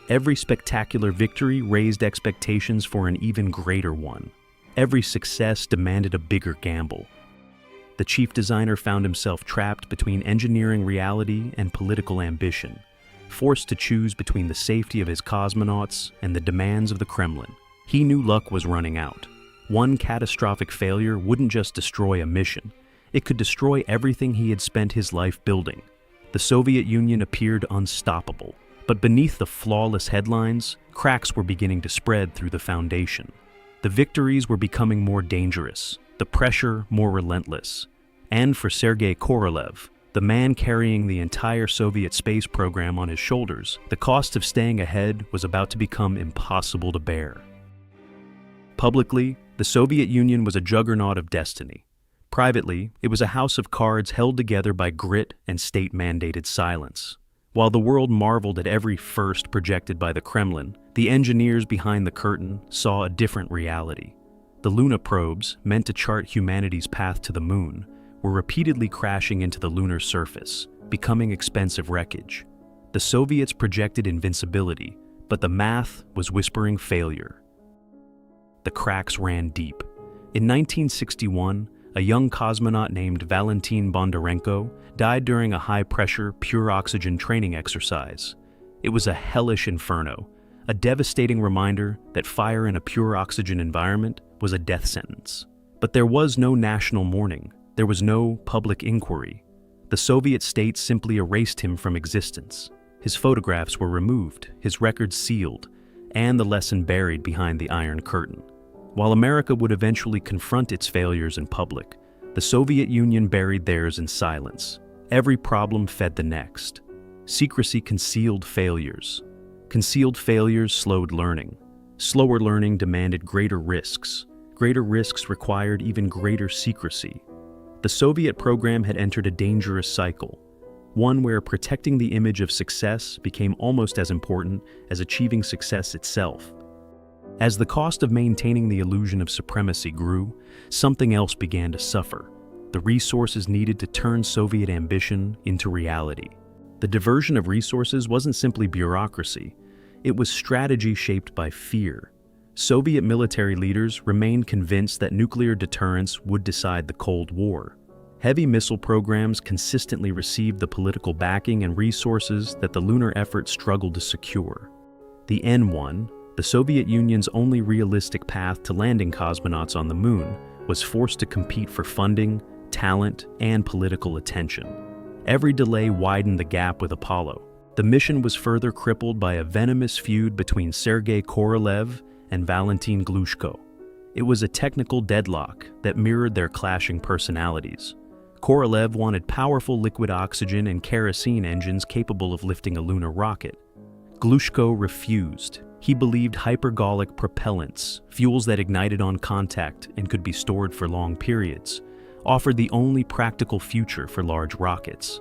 Every spectacular victory raised expectations for an even greater one. Every success demanded a bigger gamble. The chief designer found himself trapped between engineering reality and political ambition, forced to choose between the safety of his cosmonauts and the demands of the Kremlin. He knew luck was running out. One catastrophic failure wouldn't just destroy a mission. It could destroy everything he had spent his life building. The Soviet Union appeared unstoppable, but beneath the flawless headlines, cracks were beginning to spread through the foundation. The victories were becoming more dangerous, the pressure more relentless. And for Sergei Korolev, the man carrying the entire Soviet space program on his shoulders, the cost of staying ahead was about to become impossible to bear. Publicly, the Soviet Union was a juggernaut of destiny. Privately, it was a house of cards held together by grit and state-mandated silence. While the world marveled at every first projected by the Kremlin, the engineers behind the curtain saw a different reality. The Luna probes, meant to chart humanity's path to the moon, were repeatedly crashing into the lunar surface, becoming expensive wreckage. The Soviets projected invincibility, but the math was whispering failure. The cracks ran deep. In 1961, a young cosmonaut named Valentin Bondarenko died during a high-pressure, pure oxygen training exercise. It was a hellish inferno, a devastating reminder that fire in a pure oxygen environment was a death sentence. But there was no national mourning. There was no public inquiry. The Soviet state simply erased him from existence. His photographs were removed, his records sealed, and the lesson buried behind the Iron Curtain. While America would eventually confront its failures in public, the Soviet Union buried theirs in silence. Every problem fed the next. Secrecy concealed failures. Concealed failures slowed learning. Slower learning demanded greater risks. Greater risks required even greater secrecy. The Soviet program had entered a dangerous cycle, one where protecting the image of success became almost as important as achieving success itself. As the cost of maintaining the illusion of supremacy grew, something else began to suffer: the resources needed to turn Soviet ambition into reality. The diversion of resources wasn't simply bureaucracy, it was strategy shaped by fear. Soviet military leaders remained convinced that nuclear deterrence would decide the Cold War. Heavy missile programs consistently received the political backing and resources that the lunar effort struggled to secure. The N-1, the Soviet Union's only realistic path to landing cosmonauts on the moon, was forced to compete for funding, talent, and political attention. Every delay widened the gap with Apollo. The mission was further crippled by a venomous feud between Sergei Korolev and Valentin Glushko. It was a technical deadlock that mirrored their clashing personalities. Korolev wanted powerful liquid oxygen and kerosene engines capable of lifting a lunar rocket. Glushko refused. He believed hypergolic propellants, fuels that ignited on contact and could be stored for long periods, offered the only practical future for large rockets.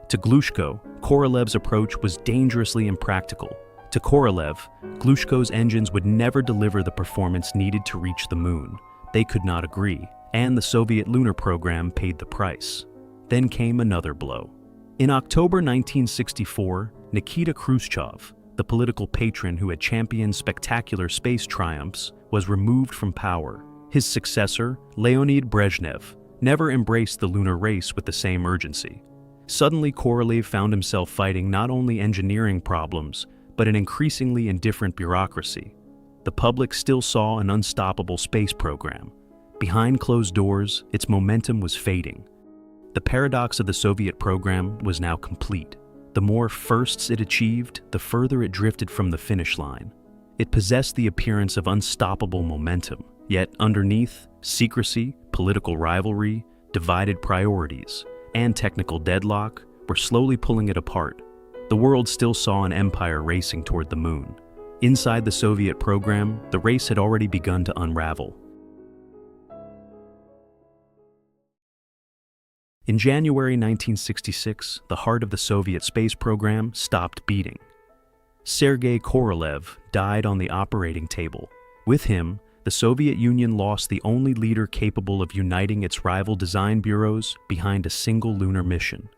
To Glushko, Korolev's approach was dangerously impractical. To Korolev, Glushko's engines would never deliver the performance needed to reach the moon. They could not agree, and the Soviet lunar program paid the price. Then came another blow. In October 1964, Nikita Khrushchev, the political patron who had championed spectacular space triumphs, was removed from power. His successor, Leonid Brezhnev, never embraced the lunar race with the same urgency. Suddenly, Korolev found himself fighting not only engineering problems, but an increasingly indifferent bureaucracy. the public still saw an unstoppable space program. Behind closed doors, its momentum was fading. The paradox of the Soviet program was now complete. The more firsts it achieved, the further it drifted from the finish line. It possessed the appearance of unstoppable momentum, yet underneath, secrecy, political rivalry, divided priorities, and technical deadlock were slowly pulling it apart. The world still saw an empire racing toward the moon. Inside the Soviet program, the race had already begun to unravel. In January 1966, the heart of the Soviet space program stopped beating. Sergei Korolev died on the operating table. With him, the Soviet Union lost the only leader capable of uniting its rival design bureaus behind a single lunar mission.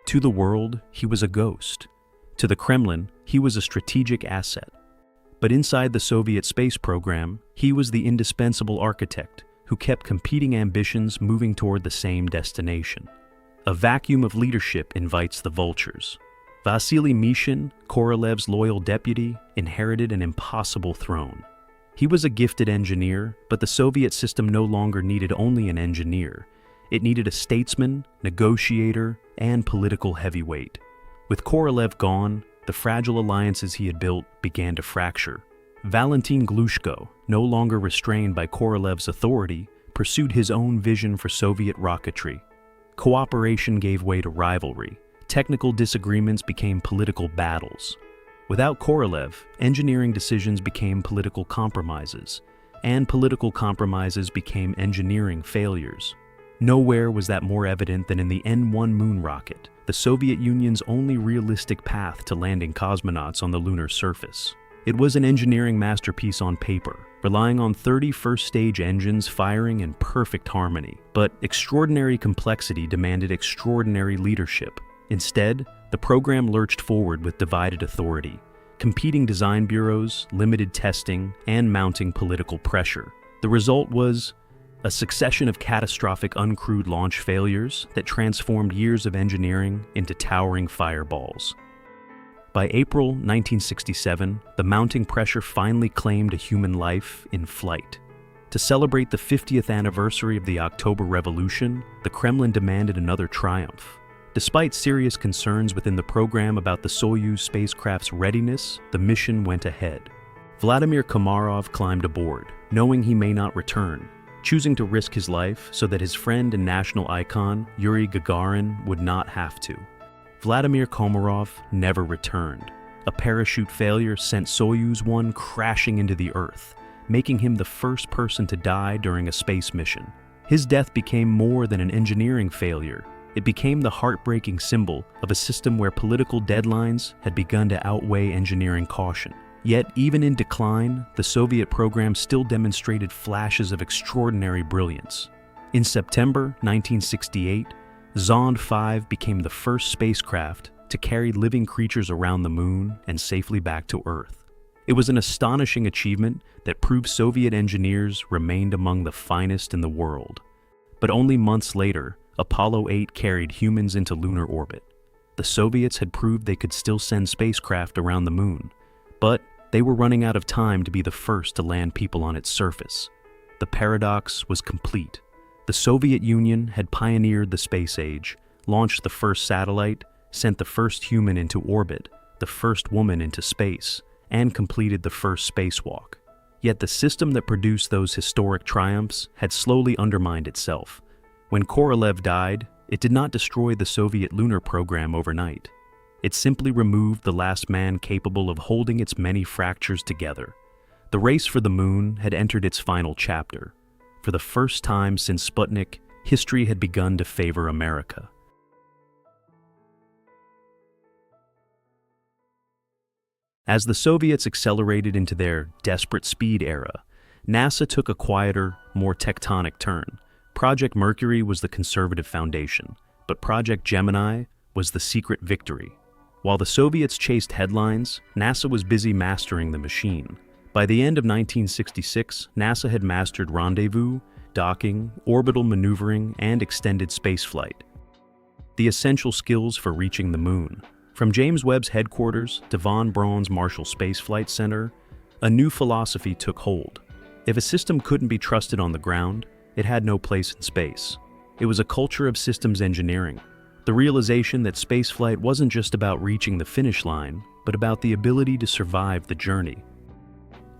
To the world, he was a ghost. To the Kremlin, he was a strategic asset. But inside the Soviet space program, he was the indispensable architect who kept competing ambitions moving toward the same destination. A vacuum of leadership invites the vultures. Vasily Mishin, Korolev's loyal deputy, inherited an impossible throne. He was a gifted engineer, but the Soviet system no longer needed only an engineer. It needed a statesman, negotiator, and political heavyweight. With Korolev gone, the fragile alliances he had built began to fracture. Valentin Glushko, no longer restrained by Korolev's authority, pursued his own vision for Soviet rocketry. Cooperation gave way to rivalry. Technical disagreements became political battles. Without Korolev, engineering decisions became political compromises, and political compromises became engineering failures. Nowhere was that more evident than in the N-1 moon rocket, the Soviet Union's only realistic path to landing cosmonauts on the lunar surface. It was an engineering masterpiece on paper, relying on 30 first-stage engines firing in perfect harmony. But extraordinary complexity demanded extraordinary leadership. Instead, the program lurched forward with divided authority, competing design bureaus, limited testing, and mounting political pressure. The result was a succession of catastrophic uncrewed launch failures that transformed years of engineering into towering fireballs. By April 1967, the mounting pressure finally claimed a human life in flight. To celebrate the 50th anniversary of the October Revolution, the Kremlin demanded another triumph. Despite serious concerns within the program about the Soyuz spacecraft's readiness, the mission went ahead. Vladimir Komarov climbed aboard, knowing he may not return, choosing to risk his life so that his friend and national icon, Yuri Gagarin, would not have to. Vladimir Komarov never returned. A parachute failure sent Soyuz 1 crashing into the Earth, making him the first person to die during a space mission. His death became more than an engineering failure. It became the heartbreaking symbol of a system where political deadlines had begun to outweigh engineering caution. Yet, even in decline, the Soviet program still demonstrated flashes of extraordinary brilliance. In September 1968, Zond 5 became the first spacecraft to carry living creatures around the moon and safely back to Earth. It was an astonishing achievement that proved Soviet engineers remained among the finest in the world. But only months later, Apollo 8 carried humans into lunar orbit. The Soviets had proved they could still send spacecraft around the moon, but they were running out of time to be the first to land people on its surface. The paradox was complete. The Soviet Union had pioneered the space age, launched the first satellite, sent the first human into orbit, the first woman into space, and completed the first spacewalk. Yet the system that produced those historic triumphs had slowly undermined itself. When Korolev died, it did not destroy the Soviet lunar program overnight. It simply removed the last man capable of holding its many fractures together. The race for the moon had entered its final chapter. For the first time since Sputnik, history had begun to favor America. As the Soviets accelerated into their desperate speed era, NASA took a quieter, more tectonic turn. Project Mercury was the conservative foundation, but Project Gemini was the secret victory. While the Soviets chased headlines, NASA was busy mastering the machine. By the end of 1966, NASA had mastered rendezvous, docking, orbital maneuvering, and extended spaceflight. The essential skills for reaching the moon. From James Webb's headquarters to von Braun's Marshall Space Flight Center, A new philosophy took hold. If a system couldn't be trusted on the ground, it had no place in space. It was a culture of systems engineering, the realization that spaceflight wasn't just about reaching the finish line, but about the ability to survive the journey.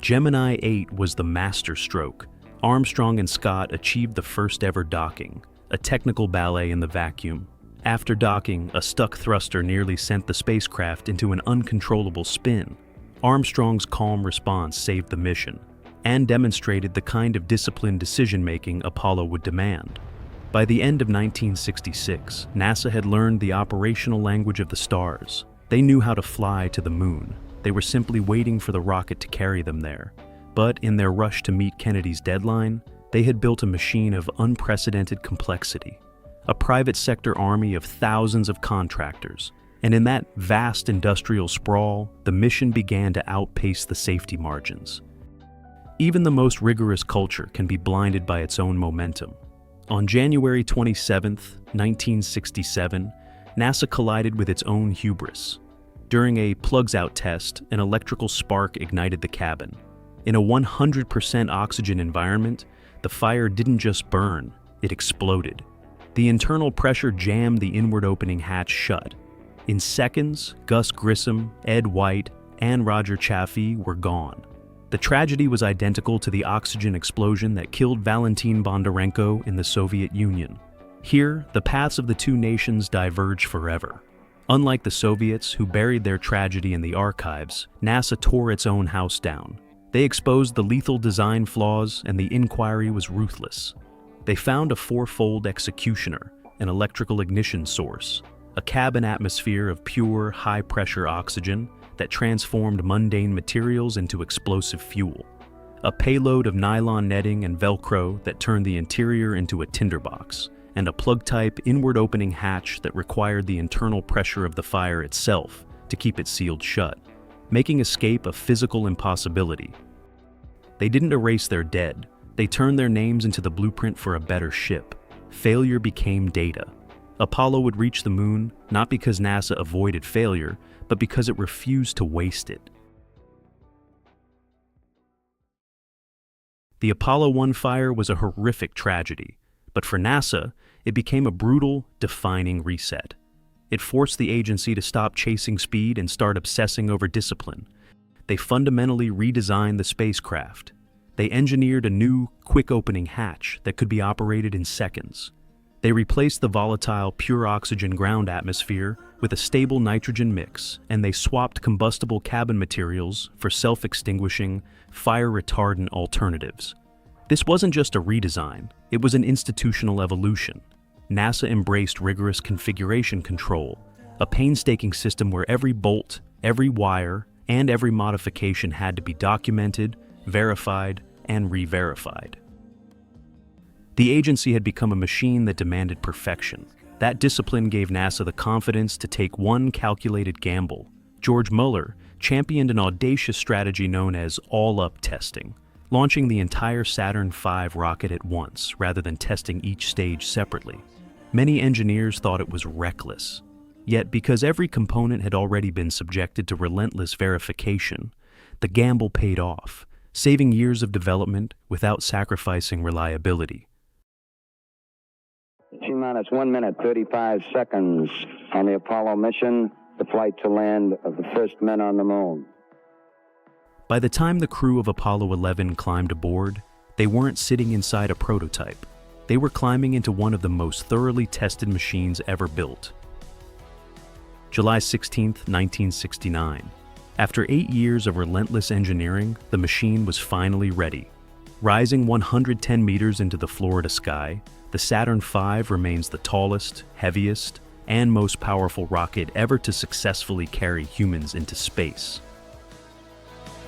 Gemini 8 was the masterstroke. Armstrong and Scott achieved the first ever docking, a technical ballet in the vacuum. After docking, a stuck thruster nearly sent the spacecraft into an uncontrollable spin. Armstrong's calm response saved the mission and demonstrated the kind of disciplined decision-making Apollo would demand. By the end of 1966, NASA had learned the operational language of the stars. They knew how to fly to the moon. They were simply waiting for the rocket to carry them there. But in their rush to meet Kennedy's deadline, they had built a machine of unprecedented complexity, a private sector army of thousands of contractors. And in that vast industrial sprawl, the mission began to outpace the safety margins. Even the most rigorous culture can be blinded by its own momentum. On January 27, 1967, NASA collided with its own hubris. During a plugs-out test, an electrical spark ignited the cabin. In a 100% oxygen environment, the fire didn't just burn, it exploded. The internal pressure jammed the inward opening hatch shut. In seconds, Gus Grissom, Ed White, and Roger Chaffee were gone. The tragedy was identical to the oxygen explosion that killed Valentin Bondarenko in the Soviet Union. Here, the paths of the two nations diverged forever. Unlike the Soviets, who buried their tragedy in the archives, NASA tore its own house down. They exposed the lethal design flaws, and the inquiry was ruthless. They found a fourfold executioner, an electrical ignition source, a cabin atmosphere of pure, high-pressure oxygen that transformed mundane materials into explosive fuel, a payload of nylon netting and Velcro that turned the interior into a tinderbox, and a plug-type inward-opening hatch that required the internal pressure of the fire itself to keep it sealed shut, making escape a physical impossibility. They didn't erase their dead. They turned their names into the blueprint for a better ship. Failure became data. Apollo would reach the moon not because NASA avoided failure, but because it refused to waste it. The Apollo 1 fire was a horrific tragedy, but for NASA, it became a brutal, defining reset. It forced the agency to stop chasing speed and start obsessing over discipline. They fundamentally redesigned the spacecraft. They engineered a new, quick-opening hatch that could be operated in seconds. They replaced the volatile, pure oxygen ground atmosphere with a stable nitrogen mix, and they swapped combustible cabin materials for self-extinguishing, fire-retardant alternatives. This wasn't just a redesign, it was an institutional evolution. NASA embraced rigorous configuration control, a painstaking system where every bolt, every wire, and every modification had to be documented, verified, and re-verified. The agency had become a machine that demanded perfection. That discipline gave NASA the confidence to take one calculated gamble. George Mueller championed an audacious strategy known as all-up testing, launching the entire Saturn V rocket at once rather than testing each stage separately. Many engineers thought it was reckless. Yet, because every component had already been subjected to relentless verification, the gamble paid off, saving years of development without sacrificing reliability. T-minus 1 minute, 35 seconds on the Apollo mission, the flight to land of the first men on the moon. By the time the crew of Apollo 11 climbed aboard, they weren't sitting inside a prototype. They were climbing into one of the most thoroughly tested machines ever built. July 16, 1969. After 8 years of relentless engineering, the machine was finally ready. Rising 110 meters into the Florida sky, the Saturn V remains the tallest, heaviest, and most powerful rocket ever to successfully carry humans into space.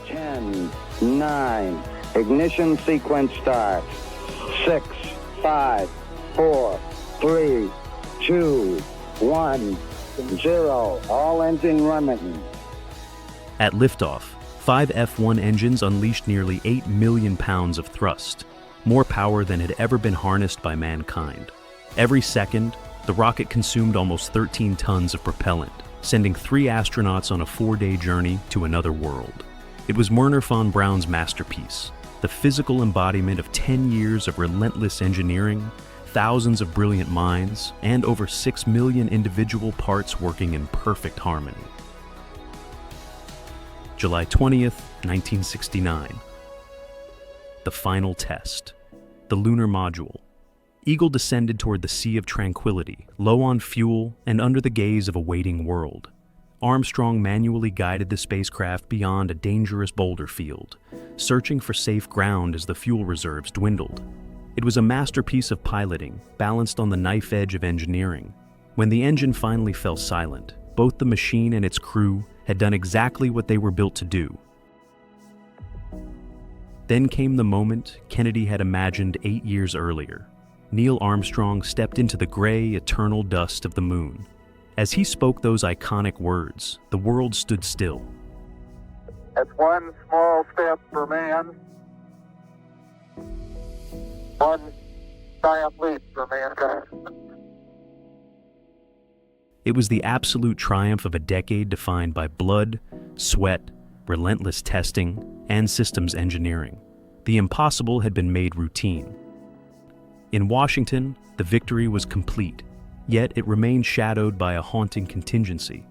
10, 9, ignition sequence start. 6, 5, 4, 3, 2, 1, 0. All engine running. At liftoff, 5 F-1 engines unleashed nearly 8 million pounds of thrust, more power than had ever been harnessed by mankind. Every second, the rocket consumed almost 13 tons of propellant, sending 3 astronauts on a 4-day journey to another world. It was Wernher von Braun's masterpiece, the physical embodiment of 10 years of relentless engineering, thousands of brilliant minds, and over 6 million individual parts working in perfect harmony. July 20th, 1969. The final test. The lunar module. Eagle descended toward the Sea of Tranquility, low on fuel and under the gaze of a waiting world. Armstrong manually guided the spacecraft beyond a dangerous boulder field, searching for safe ground as the fuel reserves dwindled. It was a masterpiece of piloting, balanced on the knife edge of engineering. When the engine finally fell silent, both the machine and its crew had done exactly what they were built to do. Then came the moment Kennedy had imagined 8 years earlier. Neil Armstrong stepped into the gray, eternal dust of the moon. As he spoke those iconic words, the world stood still. It's one small step for man, one giant leap for mankind. It was the absolute triumph of a decade defined by blood, sweat, relentless testing, and systems engineering. The impossible had been made routine. In Washington, the victory was complete, yet it remained shadowed by a haunting contingency.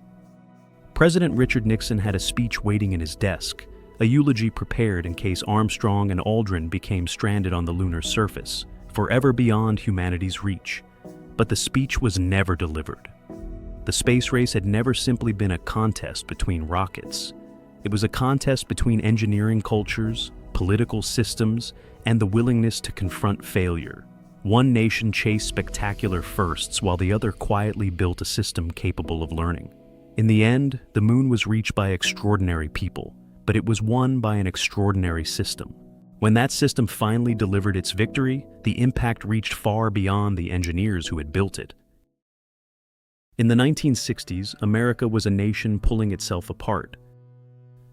President Richard Nixon had a speech waiting in his desk, a eulogy prepared in case Armstrong and Aldrin became stranded on the lunar surface, forever beyond humanity's reach. But the speech was never delivered. The space race had never simply been a contest between rockets. It was a contest between engineering cultures, political systems, and the willingness to confront failure. One nation chased spectacular firsts while the other quietly built a system capable of learning. In the end, the moon was reached by extraordinary people, but it was won by an extraordinary system. When that system finally delivered its victory, the impact reached far beyond the engineers who had built it. In the 1960s, America was a nation pulling itself apart.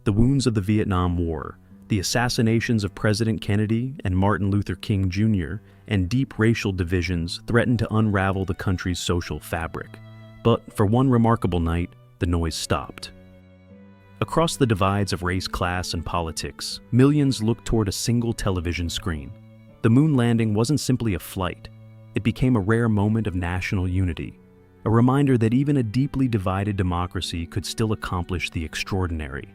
The wounds of the Vietnam War, the assassinations of President Kennedy and Martin Luther King Jr., and deep racial divisions threatened to unravel the country's social fabric. But for one remarkable night, the noise stopped. Across the divides of race, class, and politics, millions looked toward a single television screen. The moon landing wasn't simply a flight. It became a rare moment of national unity, a reminder that even a deeply divided democracy could still accomplish the extraordinary.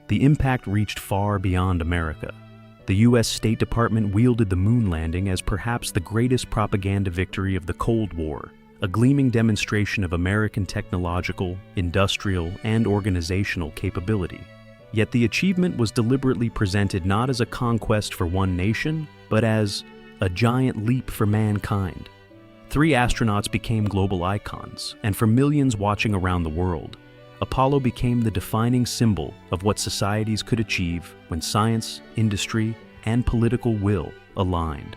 The impact reached far beyond America. The U.S. State Department wielded the moon landing as perhaps the greatest propaganda victory of the Cold War, a gleaming demonstration of American technological, industrial, and organizational capability. Yet the achievement was deliberately presented not as a conquest for one nation, but as a giant leap for mankind. 3 astronauts became global icons, and for millions watching around the world, Apollo became the defining symbol of what societies could achieve when science, industry, and political will aligned.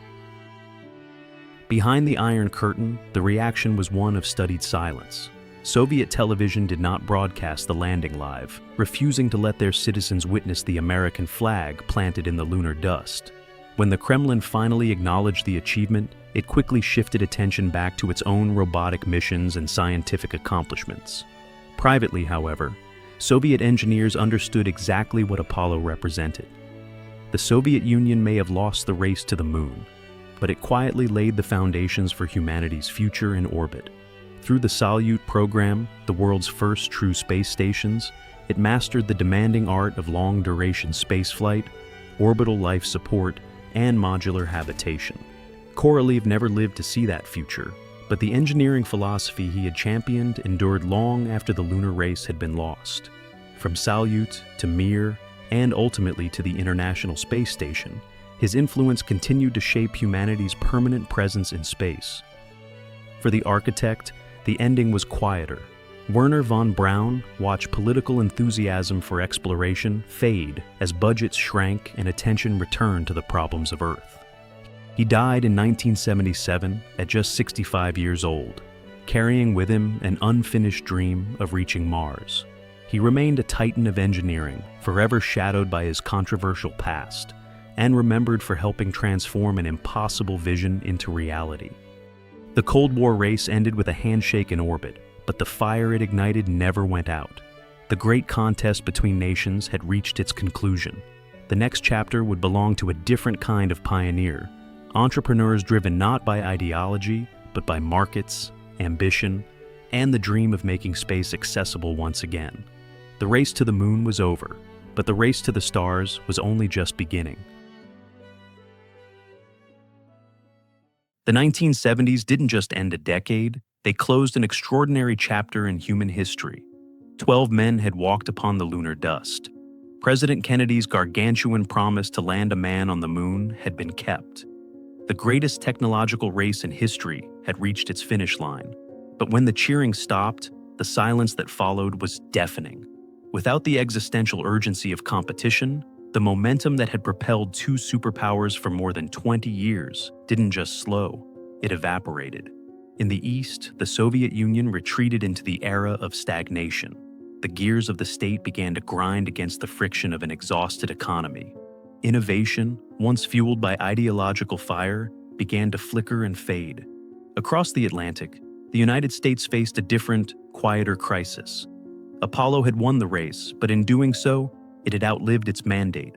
Behind the Iron Curtain, the reaction was one of studied silence. Soviet television did not broadcast the landing live, refusing to let their citizens witness the American flag planted in the lunar dust. When the Kremlin finally acknowledged the achievement, it quickly shifted attention back to its own robotic missions and scientific accomplishments. Privately, however, Soviet engineers understood exactly what Apollo represented. The Soviet Union may have lost the race to the moon, but it quietly laid the foundations for humanity's future in orbit. Through the Salyut program, the world's first true space stations, it mastered the demanding art of long-duration spaceflight, orbital life support, and modular habitation. Korolev never lived to see that future, but the engineering philosophy he had championed endured long after the lunar race had been lost. From Salyut to Mir, and ultimately to the International Space Station, his influence continued to shape humanity's permanent presence in space. For the architect, the ending was quieter. Wernher von Braun watched political enthusiasm for exploration fade as budgets shrank and attention returned to the problems of Earth. He died in 1977 at just 65 years old, carrying with him an unfinished dream of reaching Mars. He remained a titan of engineering, forever shadowed by his controversial past, and remembered for helping transform an impossible vision into reality. The Cold War race ended with a handshake in orbit, but the fire it ignited never went out. The great contest between nations had reached its conclusion. The next chapter would belong to a different kind of pioneer, entrepreneurs driven not by ideology, but by markets, ambition, and the dream of making space accessible once again. The race to the moon was over, but the race to the stars was only just beginning. The 1970s didn't just end a decade, they closed an extraordinary chapter in human history. 12 men had walked upon the lunar dust. President Kennedy's gargantuan promise to land a man on the moon had been kept. The greatest technological race in history had reached its finish line. But when the cheering stopped, the silence that followed was deafening. Without the existential urgency of competition, the momentum that had propelled two superpowers for more than 20 years didn't just slow, it evaporated. In the East, the Soviet Union retreated into the era of stagnation. The gears of the state began to grind against the friction of an exhausted economy. Innovation, once fueled by ideological fire, began to flicker and fade. Across the Atlantic, the United States faced a different, quieter crisis. Apollo had won the race, but in doing so, it had outlived its mandate.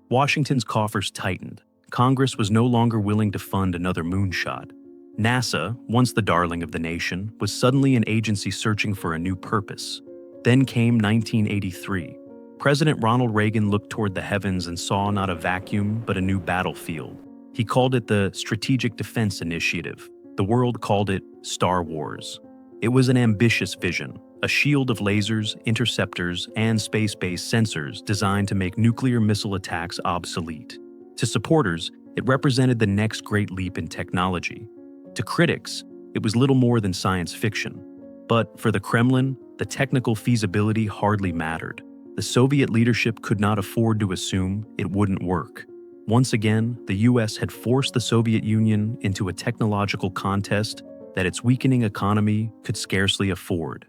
Washington's coffers tightened. Congress was no longer willing to fund another moonshot. NASA, once the darling of the nation, was suddenly an agency searching for a new purpose. Then came 1983. President Ronald Reagan looked toward the heavens and saw not a vacuum, but a new battlefield. He called it the Strategic Defense Initiative. The world called it Star Wars. It was an ambitious vision, a shield of lasers, interceptors, and space-based sensors designed to make nuclear missile attacks obsolete. To supporters, it represented the next great leap in technology. To critics, it was little more than science fiction. But for the Kremlin, the technical feasibility hardly mattered. The Soviet leadership could not afford to assume it wouldn't work. Once again, the US had forced the Soviet Union into a technological contest that its weakening economy could scarcely afford.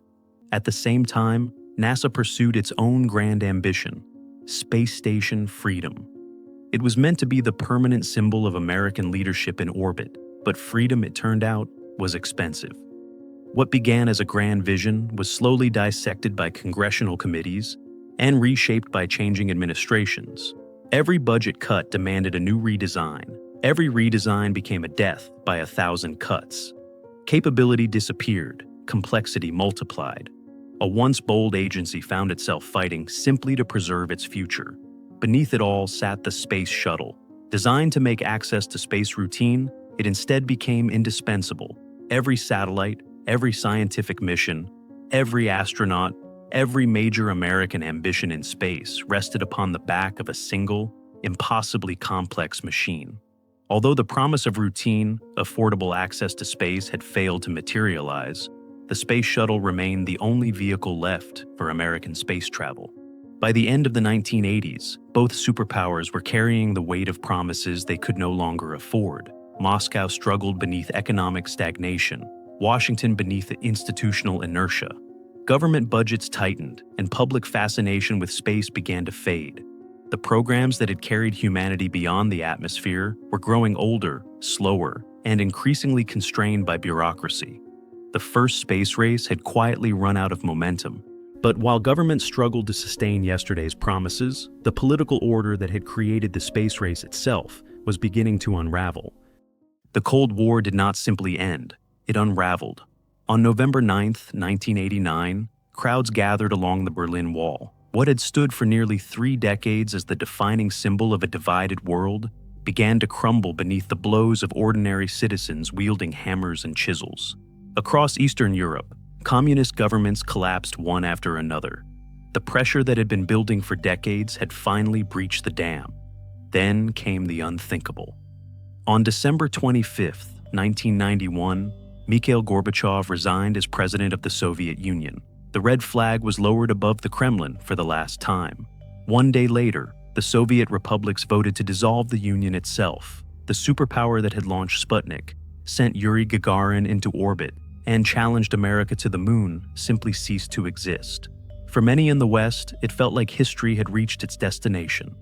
At the same time, NASA pursued its own grand ambition, space station freedom. It was meant to be the permanent symbol of American leadership in orbit, but freedom, it turned out, was expensive. What began as a grand vision was slowly dissected by congressional committees and reshaped by changing administrations. Every budget cut demanded a new redesign. Every redesign became a death by 1,000 cuts. Capability disappeared, complexity multiplied. A once bold agency found itself fighting simply to preserve its future. Beneath it all sat the Space Shuttle. Designed to make access to space routine, it instead became indispensable. Every satellite, every scientific mission, every astronaut, every major American ambition in space rested upon the back of a single, impossibly complex machine. Although the promise of routine, affordable access to space had failed to materialize, the Space Shuttle remained the only vehicle left for American space travel. By the end of the 1980s, both superpowers were carrying the weight of promises they could no longer afford. Moscow struggled beneath economic stagnation, Washington beneath institutional inertia. Government budgets tightened, and public fascination with space began to fade. The programs that had carried humanity beyond the atmosphere were growing older, slower, and increasingly constrained by bureaucracy. The first space race had quietly run out of momentum. But while governments struggled to sustain yesterday's promises, the political order that had created the space race itself was beginning to unravel. The Cold War did not simply end, it unraveled. On November 9, 1989, crowds gathered along the Berlin Wall. What had stood for nearly 3 decades as the defining symbol of a divided world began to crumble beneath the blows of ordinary citizens wielding hammers and chisels. Across Eastern Europe, communist governments collapsed one after another. The pressure that had been building for decades had finally breached the dam. Then came the unthinkable. On December 25, 1991, Mikhail Gorbachev resigned as president of the Soviet Union. The red flag was lowered above the Kremlin for the last time. One day later, the Soviet republics voted to dissolve the Union itself. The superpower that had launched Sputnik, sent Yuri Gagarin into orbit, and challenged America to the moon simply ceased to exist. For many in the West, it felt like history had reached its destination.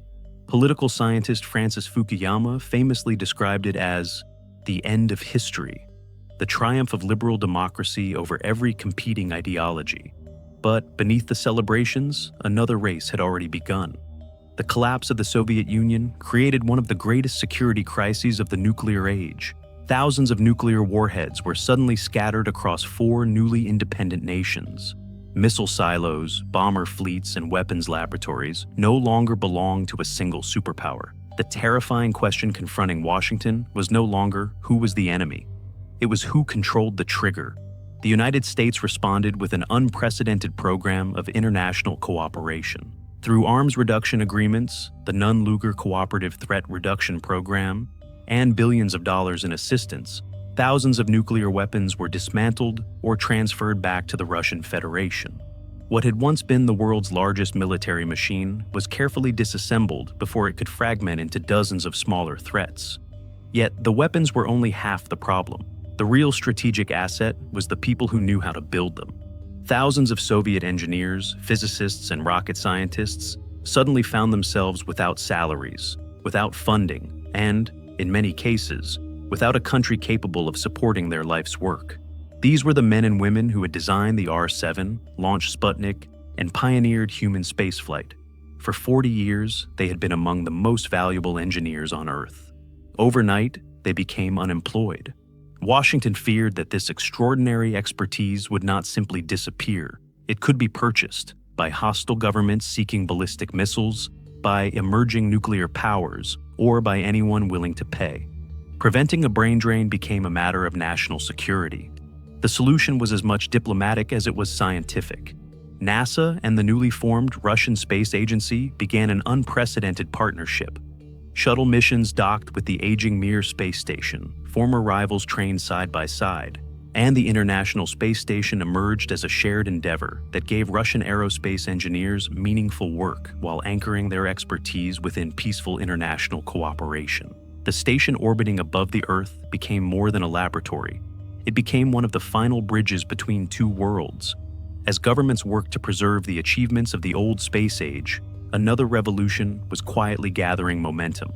Political scientist Francis Fukuyama famously described it as the end of history, the triumph of liberal democracy over every competing ideology. But beneath the celebrations, another race had already begun. The collapse of the Soviet Union created one of the greatest security crises of the nuclear age. Thousands of nuclear warheads were suddenly scattered across 4 newly independent nations. Missile silos, bomber fleets, and weapons laboratories no longer belonged to a single superpower. The terrifying question confronting Washington was no longer who was the enemy. It was who controlled the trigger. The United States responded with an unprecedented program of international cooperation. Through arms reduction agreements, the Nunn-Lugar Cooperative Threat Reduction Program, and billions of dollars in assistance, thousands of nuclear weapons were dismantled or transferred back to the Russian Federation. What had once been the world's largest military machine was carefully disassembled before it could fragment into dozens of smaller threats. Yet, the weapons were only half the problem. The real strategic asset was the people who knew how to build them. Thousands of Soviet engineers, physicists, and rocket scientists suddenly found themselves without salaries, without funding, and, in many cases, without a country capable of supporting their life's work. These were the men and women who had designed the R-7, launched Sputnik, and pioneered human spaceflight. For 40 years, they had been among the most valuable engineers on Earth. Overnight, they became unemployed. Washington feared that this extraordinary expertise would not simply disappear. It could be purchased by hostile governments seeking ballistic missiles, by emerging nuclear powers, or by anyone willing to pay. Preventing a brain drain became a matter of national security. The solution was as much diplomatic as it was scientific. NASA and the newly formed Russian Space Agency began an unprecedented partnership. Shuttle missions docked with the aging Mir space station, former rivals trained side by side, and the International Space Station emerged as a shared endeavor that gave Russian aerospace engineers meaningful work while anchoring their expertise within peaceful international cooperation. The station orbiting above the Earth became more than a laboratory. It became one of the final bridges between two worlds. As governments worked to preserve the achievements of the old space age, another revolution was quietly gathering momentum.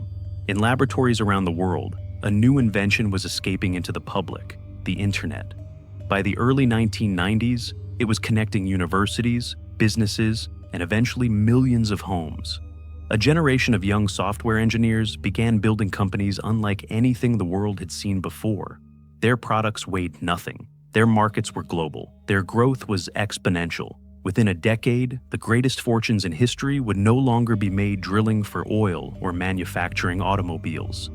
In laboratories around the world, a new invention was escaping into the public: the internet. By the early 1990s, it was connecting universities, businesses, and eventually millions of homes. A generation of young software engineers began building companies unlike anything the world had seen before. Their products weighed nothing. Their markets were global. Their growth was exponential. Within a decade, the greatest fortunes in history would no longer be made drilling for oil or manufacturing automobiles.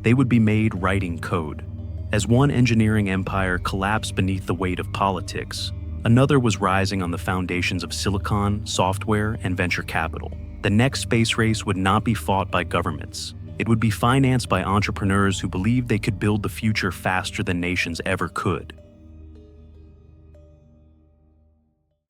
They would be made writing code. As one engineering empire collapsed beneath the weight of politics, another was rising on the foundations of silicon, software, and venture capital. The next space race would not be fought by governments. It would be financed by entrepreneurs who believed they could build the future faster than nations ever could.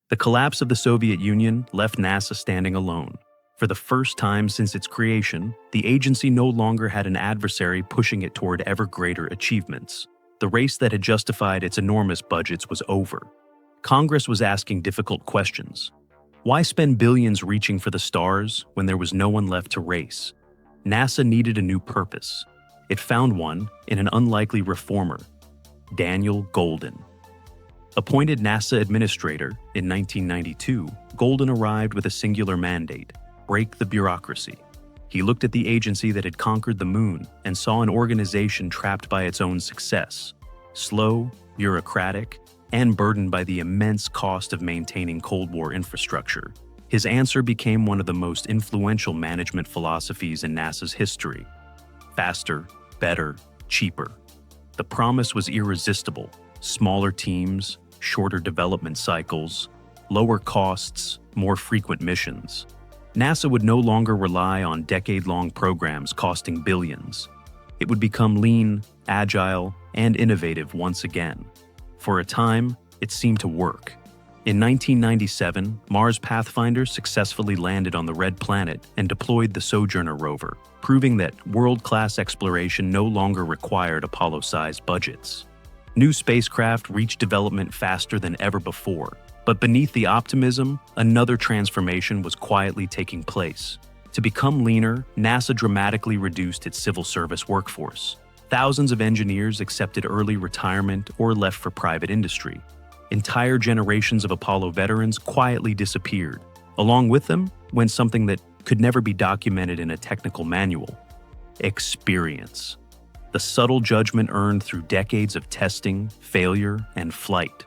The collapse of the Soviet Union left NASA standing alone. For the first time since its creation, the agency no longer had an adversary pushing it toward ever greater achievements. The race that had justified its enormous budgets was over. Congress was asking difficult questions. Why spend billions reaching for the stars when there was no one left to race? NASA needed a new purpose. It found one in an unlikely reformer, Daniel Goldin. Appointed NASA administrator in 1992, Goldin arrived with a singular mandate: break the bureaucracy. He looked at the agency that had conquered the moon and saw an organization trapped by its own success, slow, bureaucratic, and burdened by the immense cost of maintaining Cold War infrastructure. His answer became one of the most influential management philosophies in NASA's history: faster, better, cheaper. The promise was irresistible: smaller teams, shorter development cycles, lower costs, more frequent missions. NASA would no longer rely on decade-long programs costing billions. It would become lean, agile, and innovative once again. For a time, it seemed to work. In 1997, Mars Pathfinder successfully landed on the Red Planet and deployed the Sojourner rover, proving that world-class exploration no longer required Apollo-sized budgets. New spacecraft reached development faster than ever before, but beneath the optimism, another transformation was quietly taking place. To become leaner, NASA dramatically reduced its civil service workforce. Thousands of engineers accepted early retirement or left for private industry. Entire generations of Apollo veterans quietly disappeared. Along with them went something that could never be documented in a technical manual: experience. The subtle judgment earned through decades of testing, failure, and flight.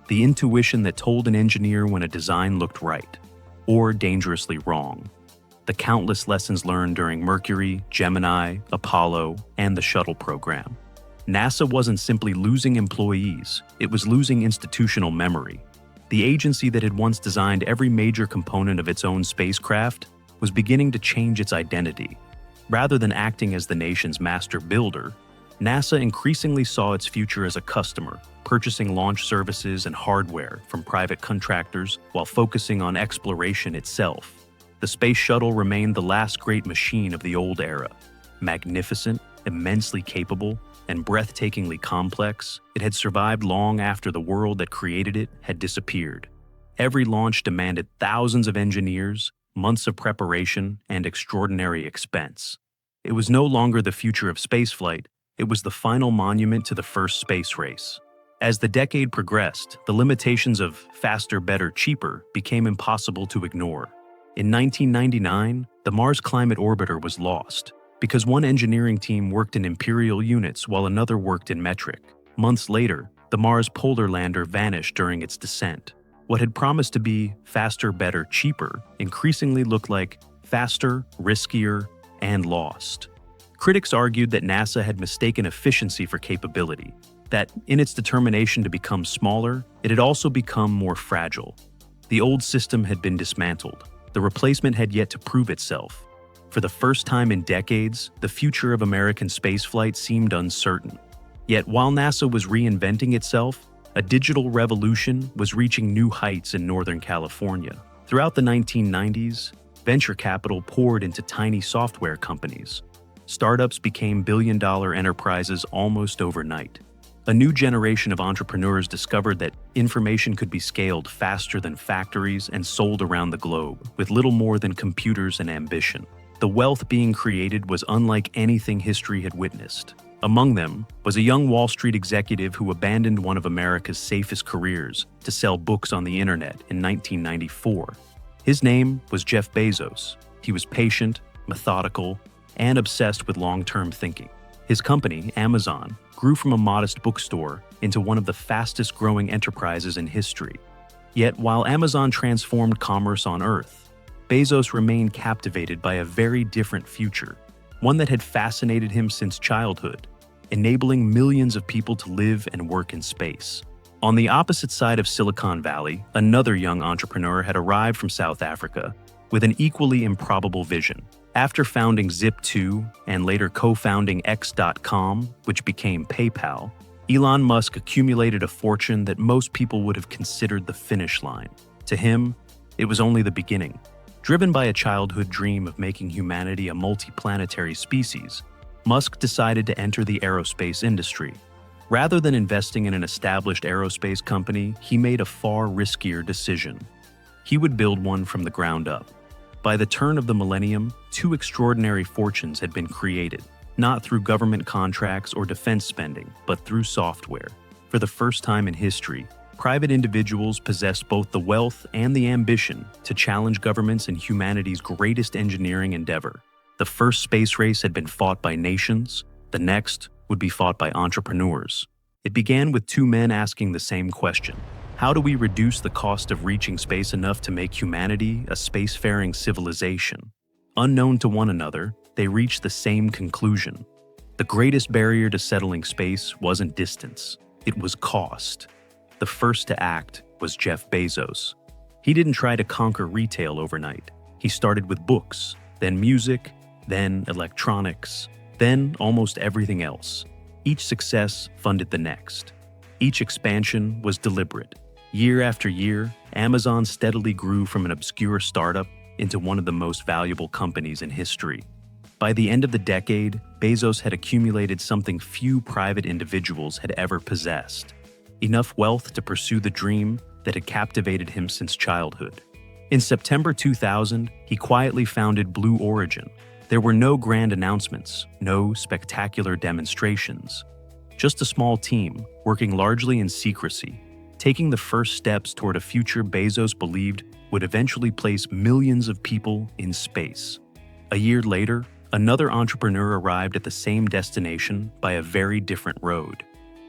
The intuition that told an engineer when a design looked right, or dangerously wrong. The countless lessons learned during Mercury, Gemini, Apollo, and the shuttle program. NASA wasn't simply losing employees, it was losing institutional memory. The agency that had once designed every major component of its own spacecraft was beginning to change its identity. Rather than acting as the nation's master builder, NASA increasingly saw its future as a customer, purchasing launch services and hardware from private contractors while focusing on exploration itself. The Space Shuttle remained the last great machine of the old era. Magnificent, immensely capable, and breathtakingly complex, it had survived long after the world that created it had disappeared. Every launch demanded thousands of engineers, months of preparation, and extraordinary expense. It was no longer the future of spaceflight, it was the final monument to the first space race. As the decade progressed, the limitations of faster, better, cheaper became impossible to ignore. In 1999, the Mars Climate Orbiter was lost, because one engineering team worked in imperial units while another worked in metric. Months later, the Mars Polar Lander vanished during its descent. What had promised to be faster, better, cheaper increasingly looked like faster, riskier, and lost. Critics argued that NASA had mistaken efficiency for capability, that in its determination to become smaller, it had also become more fragile. The old system had been dismantled. The replacement had yet to prove itself. For the first time in decades, the future of American spaceflight seemed uncertain. Yet while NASA was reinventing itself, a digital revolution was reaching new heights in Northern California. Throughout the 1990s, venture capital poured into tiny software companies. Startups became billion-dollar enterprises almost overnight. A new generation of entrepreneurs discovered that information could be scaled faster than factories and sold around the globe, with little more than computers and ambition. The wealth being created was unlike anything history had witnessed. Among them was a young Wall Street executive who abandoned one of America's safest careers to sell books on the internet in 1994. His name was Jeff Bezos. He was patient, methodical, and obsessed with long-term thinking. His company, Amazon, grew from a modest bookstore into one of the fastest-growing enterprises in history. Yet while Amazon transformed commerce on Earth, Bezos remained captivated by a very different future, one that had fascinated him since childhood, enabling millions of people to live and work in space. On the opposite side of Silicon Valley, another young entrepreneur had arrived from South Africa with an equally improbable vision. After founding Zip2 and later co-founding X.com, which became PayPal, Elon Musk accumulated a fortune that most people would have considered the finish line. To him, it was only the beginning. Driven by a childhood dream of making humanity a multi-planetary species, Musk decided to enter the aerospace industry. Rather than investing in an established aerospace company, he made a far riskier decision. He would build one from the ground up. By the turn of the millennium, two extraordinary fortunes had been created, not through government contracts or defense spending, but through software. For the first time in history, private individuals possessed both the wealth and the ambition to challenge governments in humanity's greatest engineering endeavor. The first space race had been fought by nations, the next would be fought by entrepreneurs. It began with two men asking the same question: how do we reduce the cost of reaching space enough to make humanity a spacefaring civilization? Unknown to one another, they reached the same conclusion. The greatest barrier to settling space wasn't distance, it was cost. The first to act was Jeff Bezos. He didn't try to conquer retail overnight. He started with books, then music, then electronics, then almost everything else. Each success funded the next. Each expansion was deliberate. Year after year, Amazon steadily grew from an obscure startup into one of the most valuable companies in history. By the end of the decade, Bezos had accumulated something few private individuals had ever possessed: enough wealth to pursue the dream that had captivated him since childhood. In September 2000, he quietly founded Blue Origin. There were no grand announcements, no spectacular demonstrations. Just a small team, working largely in secrecy. taking the first steps toward a future Bezos believed would eventually place millions of people in space. A year later, another entrepreneur arrived at the same destination by a very different road.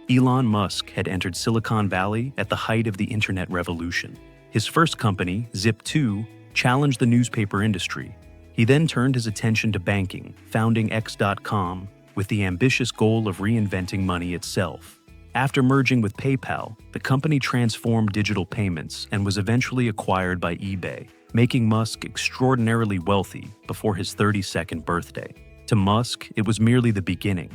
Elon Musk had entered Silicon Valley at the height of the internet revolution. His first company, Zip2, challenged the newspaper industry. He then turned his attention to banking, founding X.com with the ambitious goal of reinventing money itself. After merging with PayPal, the company transformed digital payments and was eventually acquired by eBay, making Musk extraordinarily wealthy before his 32nd birthday. To Musk, it was merely the beginning.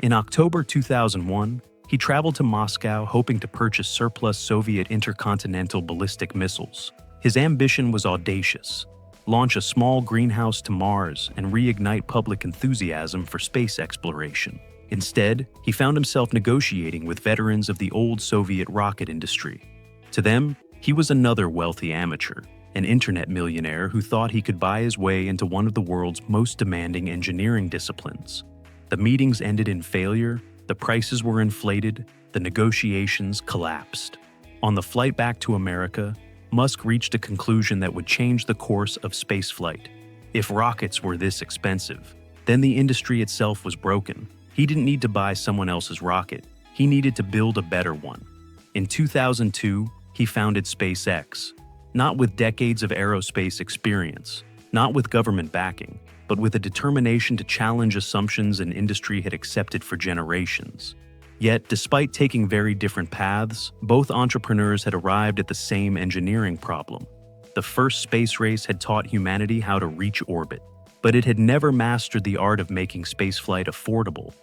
In October 2001, he traveled to Moscow hoping to purchase surplus Soviet intercontinental ballistic missiles. His ambition was audacious: launch a small greenhouse to Mars and reignite public enthusiasm for space exploration. Instead, he found himself negotiating with veterans of the old Soviet rocket industry. To them, he was another wealthy amateur, an internet millionaire who thought he could buy his way into one of the world's most demanding engineering disciplines. The meetings ended in failure, the prices were inflated, the negotiations collapsed. On the flight back to America, Musk reached a conclusion that would change the course of spaceflight. If rockets were this expensive, then the industry itself was broken. He didn't need to buy someone else's rocket. He needed to build a better one. In 2002, he founded SpaceX, not with decades of aerospace experience, not with government backing, but with a determination to challenge assumptions an industry had accepted for generations. Yet, despite taking very different paths, both entrepreneurs had arrived at the same engineering problem. The first space race had taught humanity how to reach orbit, but it had never mastered the art of making spaceflight affordable.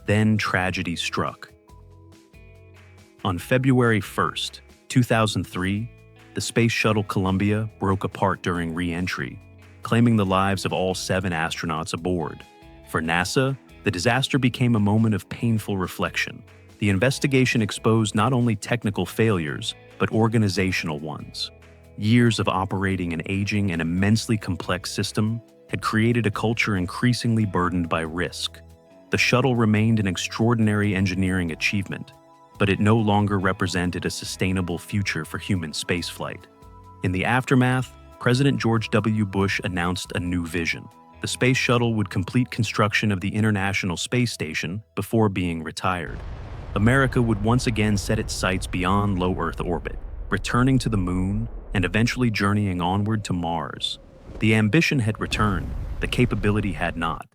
Then tragedy struck. On February 1st, 2003, the Space Shuttle Columbia broke apart during re-entry, claiming the lives of all 7 astronauts aboard. For NASA, the disaster became a moment of painful reflection. The investigation exposed not only technical failures, but organizational ones. Years of operating an aging and immensely complex system had created a culture increasingly burdened by risk. The shuttle remained an extraordinary engineering achievement, but it no longer represented a sustainable future for human spaceflight. In the aftermath, President George W. Bush announced a new vision. The Space Shuttle would complete construction of the International Space Station before being retired. America would once again set its sights beyond low Earth orbit, returning to the Moon and eventually journeying onward to Mars. The ambition had returned, the capability had not.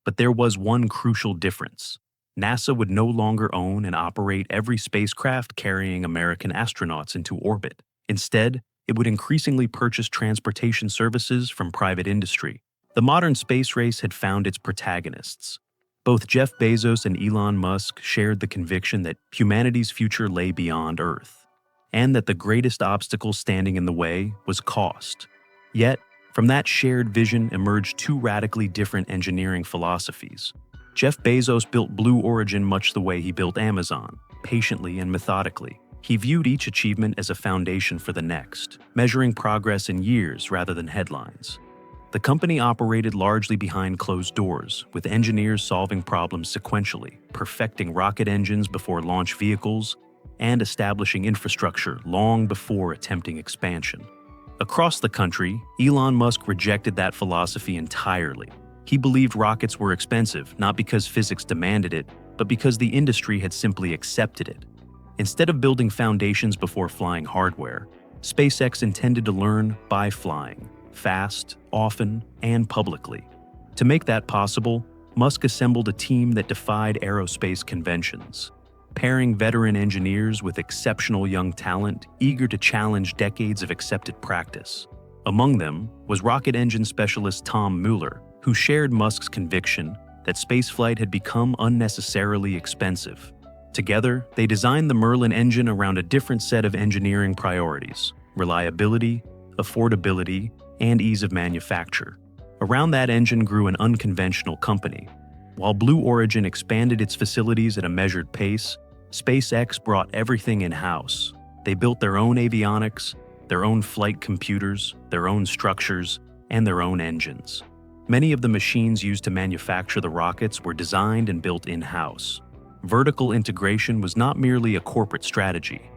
But there was one crucial difference. NASA would no longer own and operate every spacecraft carrying American astronauts into orbit. Instead, it would increasingly purchase transportation services from private industry. The modern space race had found its protagonists. Both Jeff Bezos and Elon Musk shared the conviction that humanity's future lay beyond Earth, and that the greatest obstacle standing in the way was cost. Yet, from that shared vision emerged 2 radically different engineering philosophies. Jeff Bezos built Blue Origin much the way he built Amazon, patiently and methodically. He viewed each achievement as a foundation for the next, measuring progress in years rather than headlines. The company operated largely behind closed doors, with engineers solving problems sequentially, perfecting rocket engines before launch vehicles, and establishing infrastructure long before attempting expansion. Across the country, Elon Musk rejected that philosophy entirely. He believed rockets were expensive, not because physics demanded it, but because the industry had simply accepted it. Instead of building foundations before flying hardware, SpaceX intended to learn by flying, fast, often, and publicly. To make that possible, Musk assembled a team that defied aerospace conventions, pairing veteran engineers with exceptional young talent eager to challenge decades of accepted practice. Among them was rocket engine specialist Tom Mueller, who shared Musk's conviction that spaceflight had become unnecessarily expensive. Together, they designed the Merlin engine around a different set of engineering priorities: reliability, affordability, and ease of manufacture. Around that engine grew an unconventional company. While Blue Origin expanded its facilities at a measured pace, SpaceX brought everything in-house. They built their own avionics, their own flight computers, their own structures, and their own engines. Many of the machines used to manufacture the rockets were designed and built in-house. Vertical integration was not merely a corporate strategy.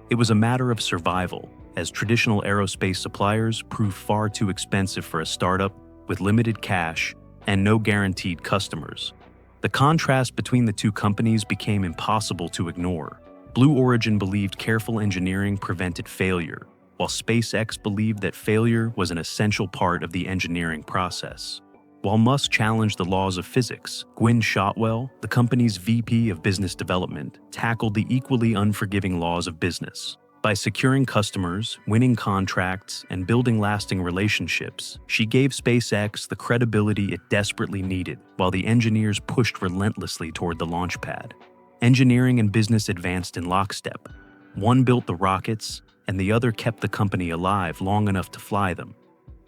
It was a matter of survival, as traditional aerospace suppliers proved far too expensive for a startup with limited cash and no guaranteed customers. The contrast between the two companies became impossible to ignore. Blue Origin believed careful engineering prevented failure, while SpaceX believed that failure was an essential part of the engineering process. While Musk challenged the laws of physics, Gwynne Shotwell, the company's VP of Business Development, tackled the equally unforgiving laws of business. By securing customers, winning contracts, and building lasting relationships, she gave SpaceX the credibility it desperately needed, while the engineers pushed relentlessly toward the launch pad. Engineering and business advanced in lockstep. One built the rockets, and the other kept the company alive long enough to fly them.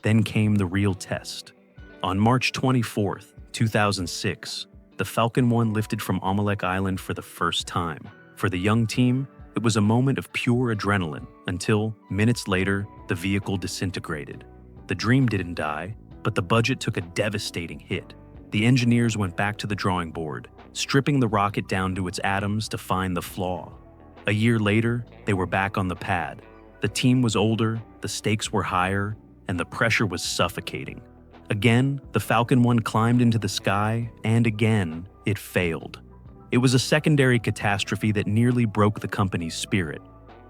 Then came the real test. On March 24, 2006, the Falcon 1 lifted from Amalek Island for the first time. For the young team, it was a moment of pure adrenaline until, minutes later, the vehicle disintegrated. The dream didn't die, but the budget took a devastating hit. The engineers went back to the drawing board, stripping the rocket down to its atoms to find the flaw. A year later, they were back on the pad. The team was older, the stakes were higher, and the pressure was suffocating. Again, the Falcon 1 climbed into the sky, and again, it failed. It was a secondary catastrophe that nearly broke the company's spirit.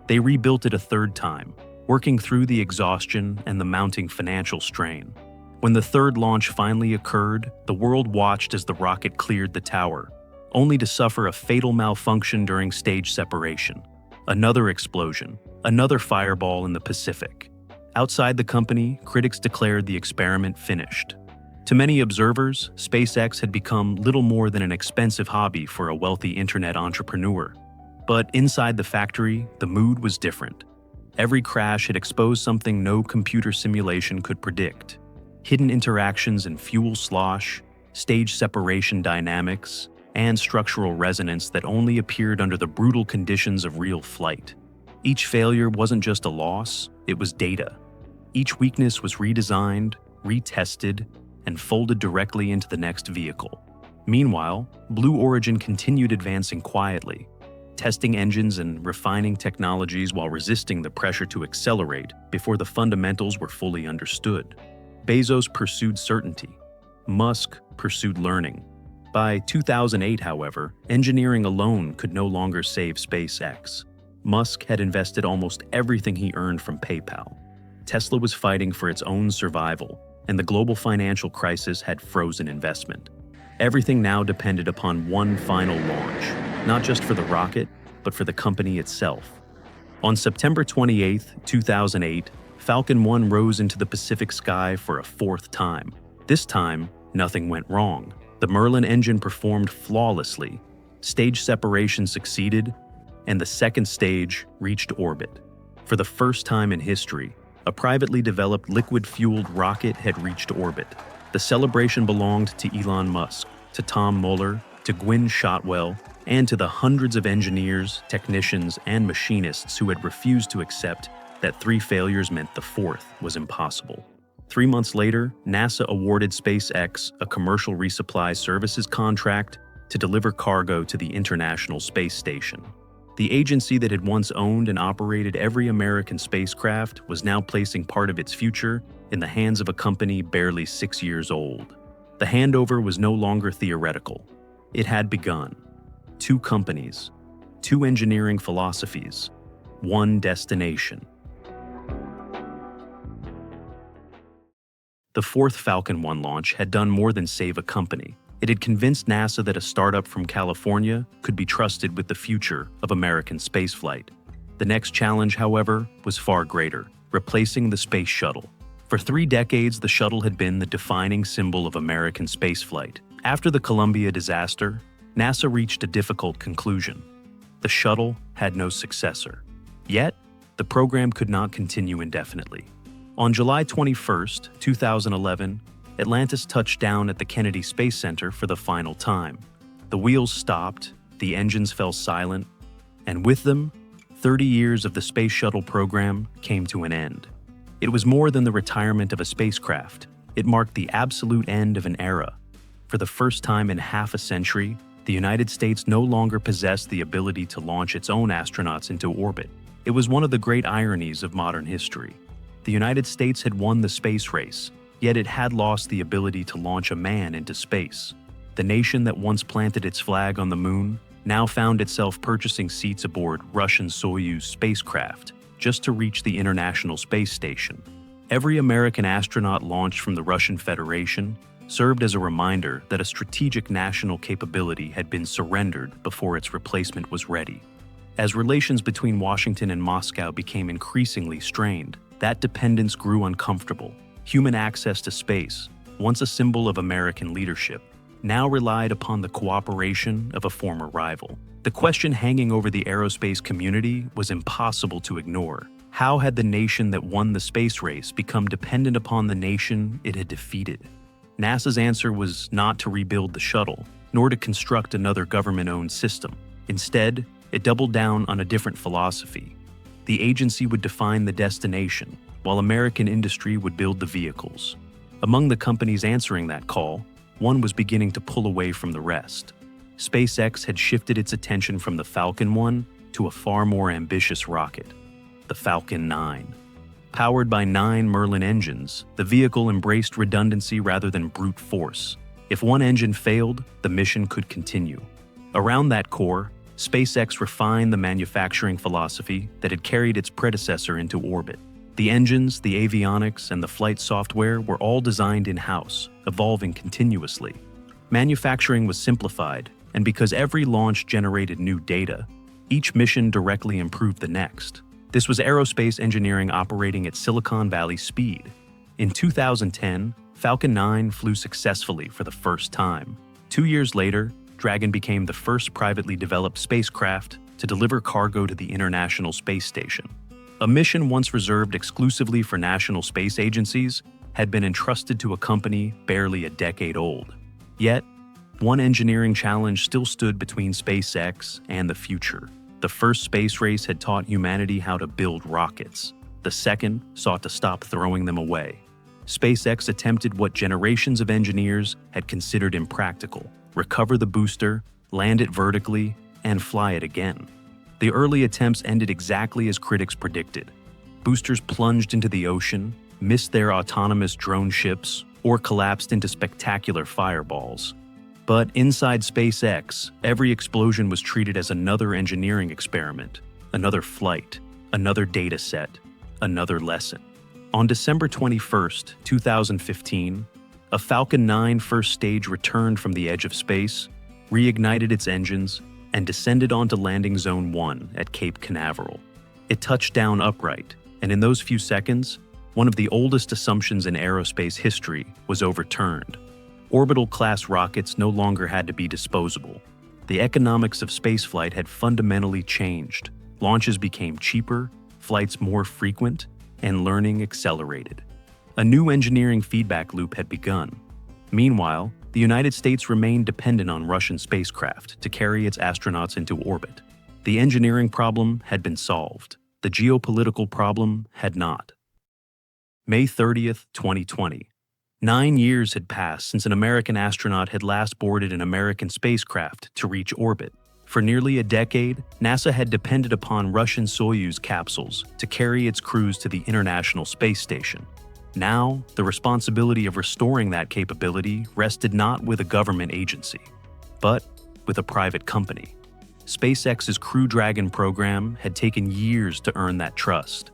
They rebuilt it a third time, working through the exhaustion and the mounting financial strain. When the third launch finally occurred, the world watched as the rocket cleared the tower, only to suffer a fatal malfunction during stage separation. Another explosion, another fireball in the Pacific. Outside the company, critics declared the experiment finished. To many observers, SpaceX had become little more than an expensive hobby for a wealthy internet entrepreneur. But inside the factory, the mood was different. Every crash had exposed something no computer simulation could predict. Hidden interactions in fuel slosh, stage separation dynamics, and structural resonance that only appeared under the brutal conditions of real flight. Each failure wasn't just a loss, it was data. Each weakness was redesigned, retested, and folded directly into the next vehicle. Meanwhile, Blue Origin continued advancing quietly, testing engines and refining technologies while resisting the pressure to accelerate before the fundamentals were fully understood. Bezos pursued certainty. Musk pursued learning. By 2008, however, engineering alone could no longer save SpaceX. Musk had invested almost everything he earned from PayPal. Tesla was fighting for its own survival, and the global financial crisis had frozen investment. Everything now depended upon one final launch, not just for the rocket, but for the company itself. On September 28, 2008, Falcon 1 rose into the Pacific sky for a fourth time. This time, nothing went wrong. The Merlin engine performed flawlessly. Stage separation succeeded, and the second stage reached orbit. For the first time in history, a privately developed liquid-fueled rocket had reached orbit. The celebration belonged to Elon Musk, to Tom Mueller, to Gwynne Shotwell, and to the hundreds of engineers, technicians, and machinists who had refused to accept that 3 failures meant the fourth was impossible. 3 months later, NASA awarded SpaceX a commercial resupply services contract to deliver cargo to the International Space Station. The agency that had once owned and operated every American spacecraft was now placing part of its future in the hands of a company barely 6 years old. The handover was no longer theoretical. It had begun. 2 companies, 2 engineering philosophies, 1 destination. The fourth Falcon 1 launch had done more than save a company. It had convinced NASA that a startup from California could be trusted with the future of American spaceflight. The next challenge, however, was far greater, replacing the Space Shuttle. For 3 decades, the shuttle had been the defining symbol of American spaceflight. After the Columbia disaster, NASA reached a difficult conclusion. The shuttle had no successor. Yet, the program could not continue indefinitely. On July 21, 2011, Atlantis touched down at the Kennedy Space Center for the final time. The wheels stopped, the engines fell silent, and with them, 30 years of the Space Shuttle program came to an end. It was more than the retirement of a spacecraft. It marked the absolute end of an era. For the first time in half a century, the United States no longer possessed the ability to launch its own astronauts into orbit. It was one of the great ironies of modern history. The United States had won the space race, yet it had lost the ability to launch a man into space. The nation that once planted its flag on the moon now found itself purchasing seats aboard Russian Soyuz spacecraft just to reach the International Space Station. Every American astronaut launched from the Russian Federation served as a reminder that a strategic national capability had been surrendered before its replacement was ready. As relations between Washington and Moscow became increasingly strained, that dependence grew uncomfortable. Human access to space, once a symbol of American leadership, now relied upon the cooperation of a former rival. The question hanging over the aerospace community was impossible to ignore. How had the nation that won the space race become dependent upon the nation it had defeated? NASA's answer was not to rebuild the shuttle, nor to construct another government-owned system. Instead, it doubled down on a different philosophy. The agency would define the destination, while American industry would build the vehicles. Among the companies answering that call, one was beginning to pull away from the rest. SpaceX had shifted its attention from the Falcon 1 to a far more ambitious rocket, the Falcon 9. Powered by 9 Merlin engines, the vehicle embraced redundancy rather than brute force. If one engine failed, the mission could continue. Around that core, SpaceX refined the manufacturing philosophy that had carried its predecessor into orbit. The engines, the avionics, and the flight software were all designed in-house, evolving continuously. Manufacturing was simplified, and because every launch generated new data, each mission directly improved the next. This was aerospace engineering operating at Silicon Valley speed. In 2010, Falcon 9 flew successfully for the first time. 2 years later, Dragon became the first privately developed spacecraft to deliver cargo to the International Space Station. A mission once reserved exclusively for national space agencies had been entrusted to a company barely a decade old. Yet, one engineering challenge still stood between SpaceX and the future. The first space race had taught humanity how to build rockets. The second sought to stop throwing them away. SpaceX attempted what generations of engineers had considered impractical: recover the booster, land it vertically, and fly it again. The early attempts ended exactly as critics predicted. Boosters plunged into the ocean, missed their autonomous drone ships, or collapsed into spectacular fireballs. But inside SpaceX, every explosion was treated as another engineering experiment, another flight, another data set, another lesson. On December 21, 2015, a Falcon 9 first stage returned from the edge of space, reignited its engines, and descended onto Landing Zone 1 at Cape Canaveral. It touched down upright, and in those few seconds, one of the oldest assumptions in aerospace history was overturned. Orbital-class rockets no longer had to be disposable. The economics of spaceflight had fundamentally changed. Launches became cheaper, flights more frequent, and learning accelerated. A new engineering feedback loop had begun. Meanwhile, the United States remained dependent on Russian spacecraft to carry its astronauts into orbit. The engineering problem had been solved. The geopolitical problem had not. May 30th, 2020. 9 years had passed since an American astronaut had last boarded an American spacecraft to reach orbit. For nearly a decade, NASA had depended upon Russian Soyuz capsules to carry its crews to the International Space Station. Now, the responsibility of restoring that capability rested not with a government agency, but with a private company. SpaceX's Crew Dragon program had taken years to earn that trust.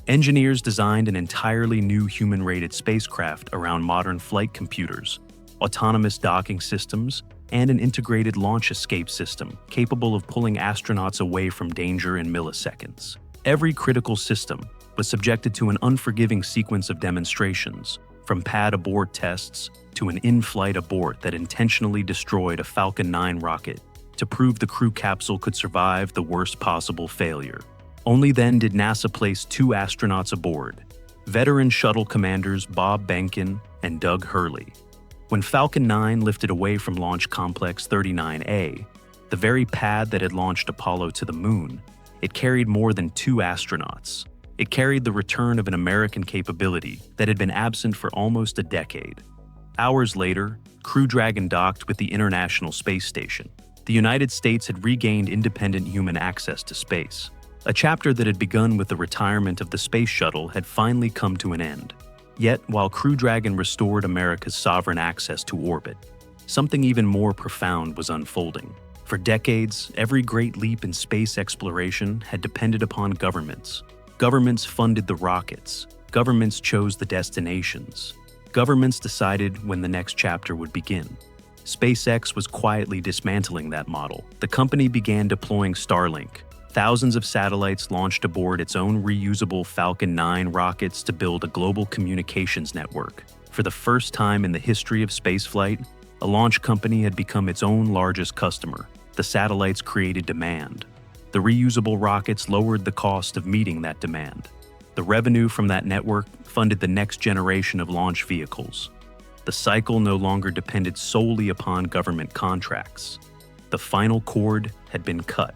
Engineers designed an entirely new human-rated spacecraft around modern flight computers, autonomous docking systems, and an integrated launch escape system capable of pulling astronauts away from danger in milliseconds. Every critical system was subjected to an unforgiving sequence of demonstrations, from pad abort tests to an in-flight abort that intentionally destroyed a Falcon 9 rocket to prove the crew capsule could survive the worst possible failure. Only then did NASA place 2 astronauts aboard, veteran shuttle commanders Bob Behnken and Doug Hurley. When Falcon 9 lifted away from Launch Complex 39A, the very pad that had launched Apollo to the moon, it carried more than 2 astronauts. It carried the return of an American capability that had been absent for almost a decade. Hours later, Crew Dragon docked with the International Space Station. The United States had regained independent human access to space. A chapter that had begun with the retirement of the Space Shuttle had finally come to an end. Yet, while Crew Dragon restored America's sovereign access to orbit, something even more profound was unfolding. For decades, every great leap in space exploration had depended upon governments. Governments funded the rockets. Governments chose the destinations. Governments decided when the next chapter would begin. SpaceX was quietly dismantling that model. The company began deploying Starlink. Thousands of satellites launched aboard its own reusable Falcon 9 rockets to build a global communications network. For the first time in the history of spaceflight, a launch company had become its own largest customer. The satellites created demand. The reusable rockets lowered the cost of meeting that demand. The revenue from that network funded the next generation of launch vehicles. The cycle no longer depended solely upon government contracts. The final cord had been cut.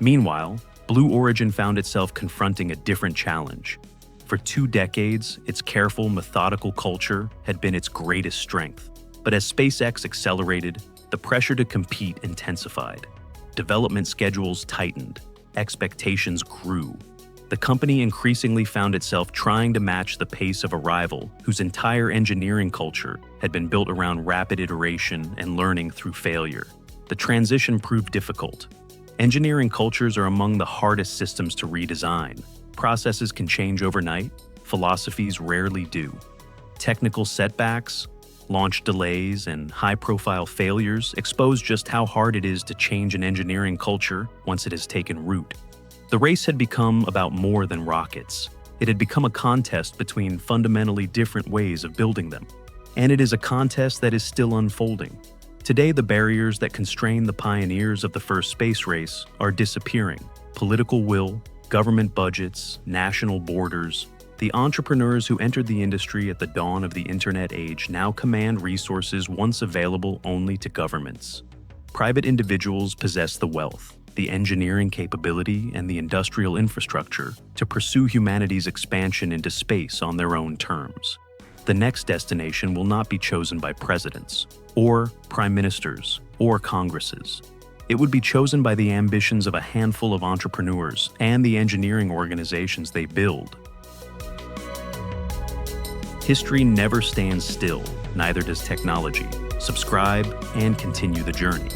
Meanwhile, Blue Origin found itself confronting a different challenge. For 2 decades, its careful, methodical culture had been its greatest strength. But as SpaceX accelerated, the pressure to compete intensified. Development schedules tightened. Expectations grew. The company increasingly found itself trying to match the pace of a rival whose entire engineering culture had been built around rapid iteration and learning through failure. The transition proved difficult. Engineering cultures are among the hardest systems to redesign. Processes can change overnight. Philosophies rarely do. Technical setbacks, launch delays, and high-profile failures expose just how hard it is to change an engineering culture once it has taken root. The race had become about more than rockets. It had become a contest between fundamentally different ways of building them. And it is a contest that is still unfolding. Today, the barriers that constrain the pioneers of the first space race are disappearing. Political will, government budgets, national borders. The entrepreneurs who entered the industry at the dawn of the internet age now command resources once available only to governments. Private individuals possess the wealth, the engineering capability, and the industrial infrastructure to pursue humanity's expansion into space on their own terms. The next destination will not be chosen by presidents, or prime ministers, or congresses. It would be chosen by the ambitions of a handful of entrepreneurs and the engineering organizations they build. History never stands still, neither does technology. Subscribe and continue the journey.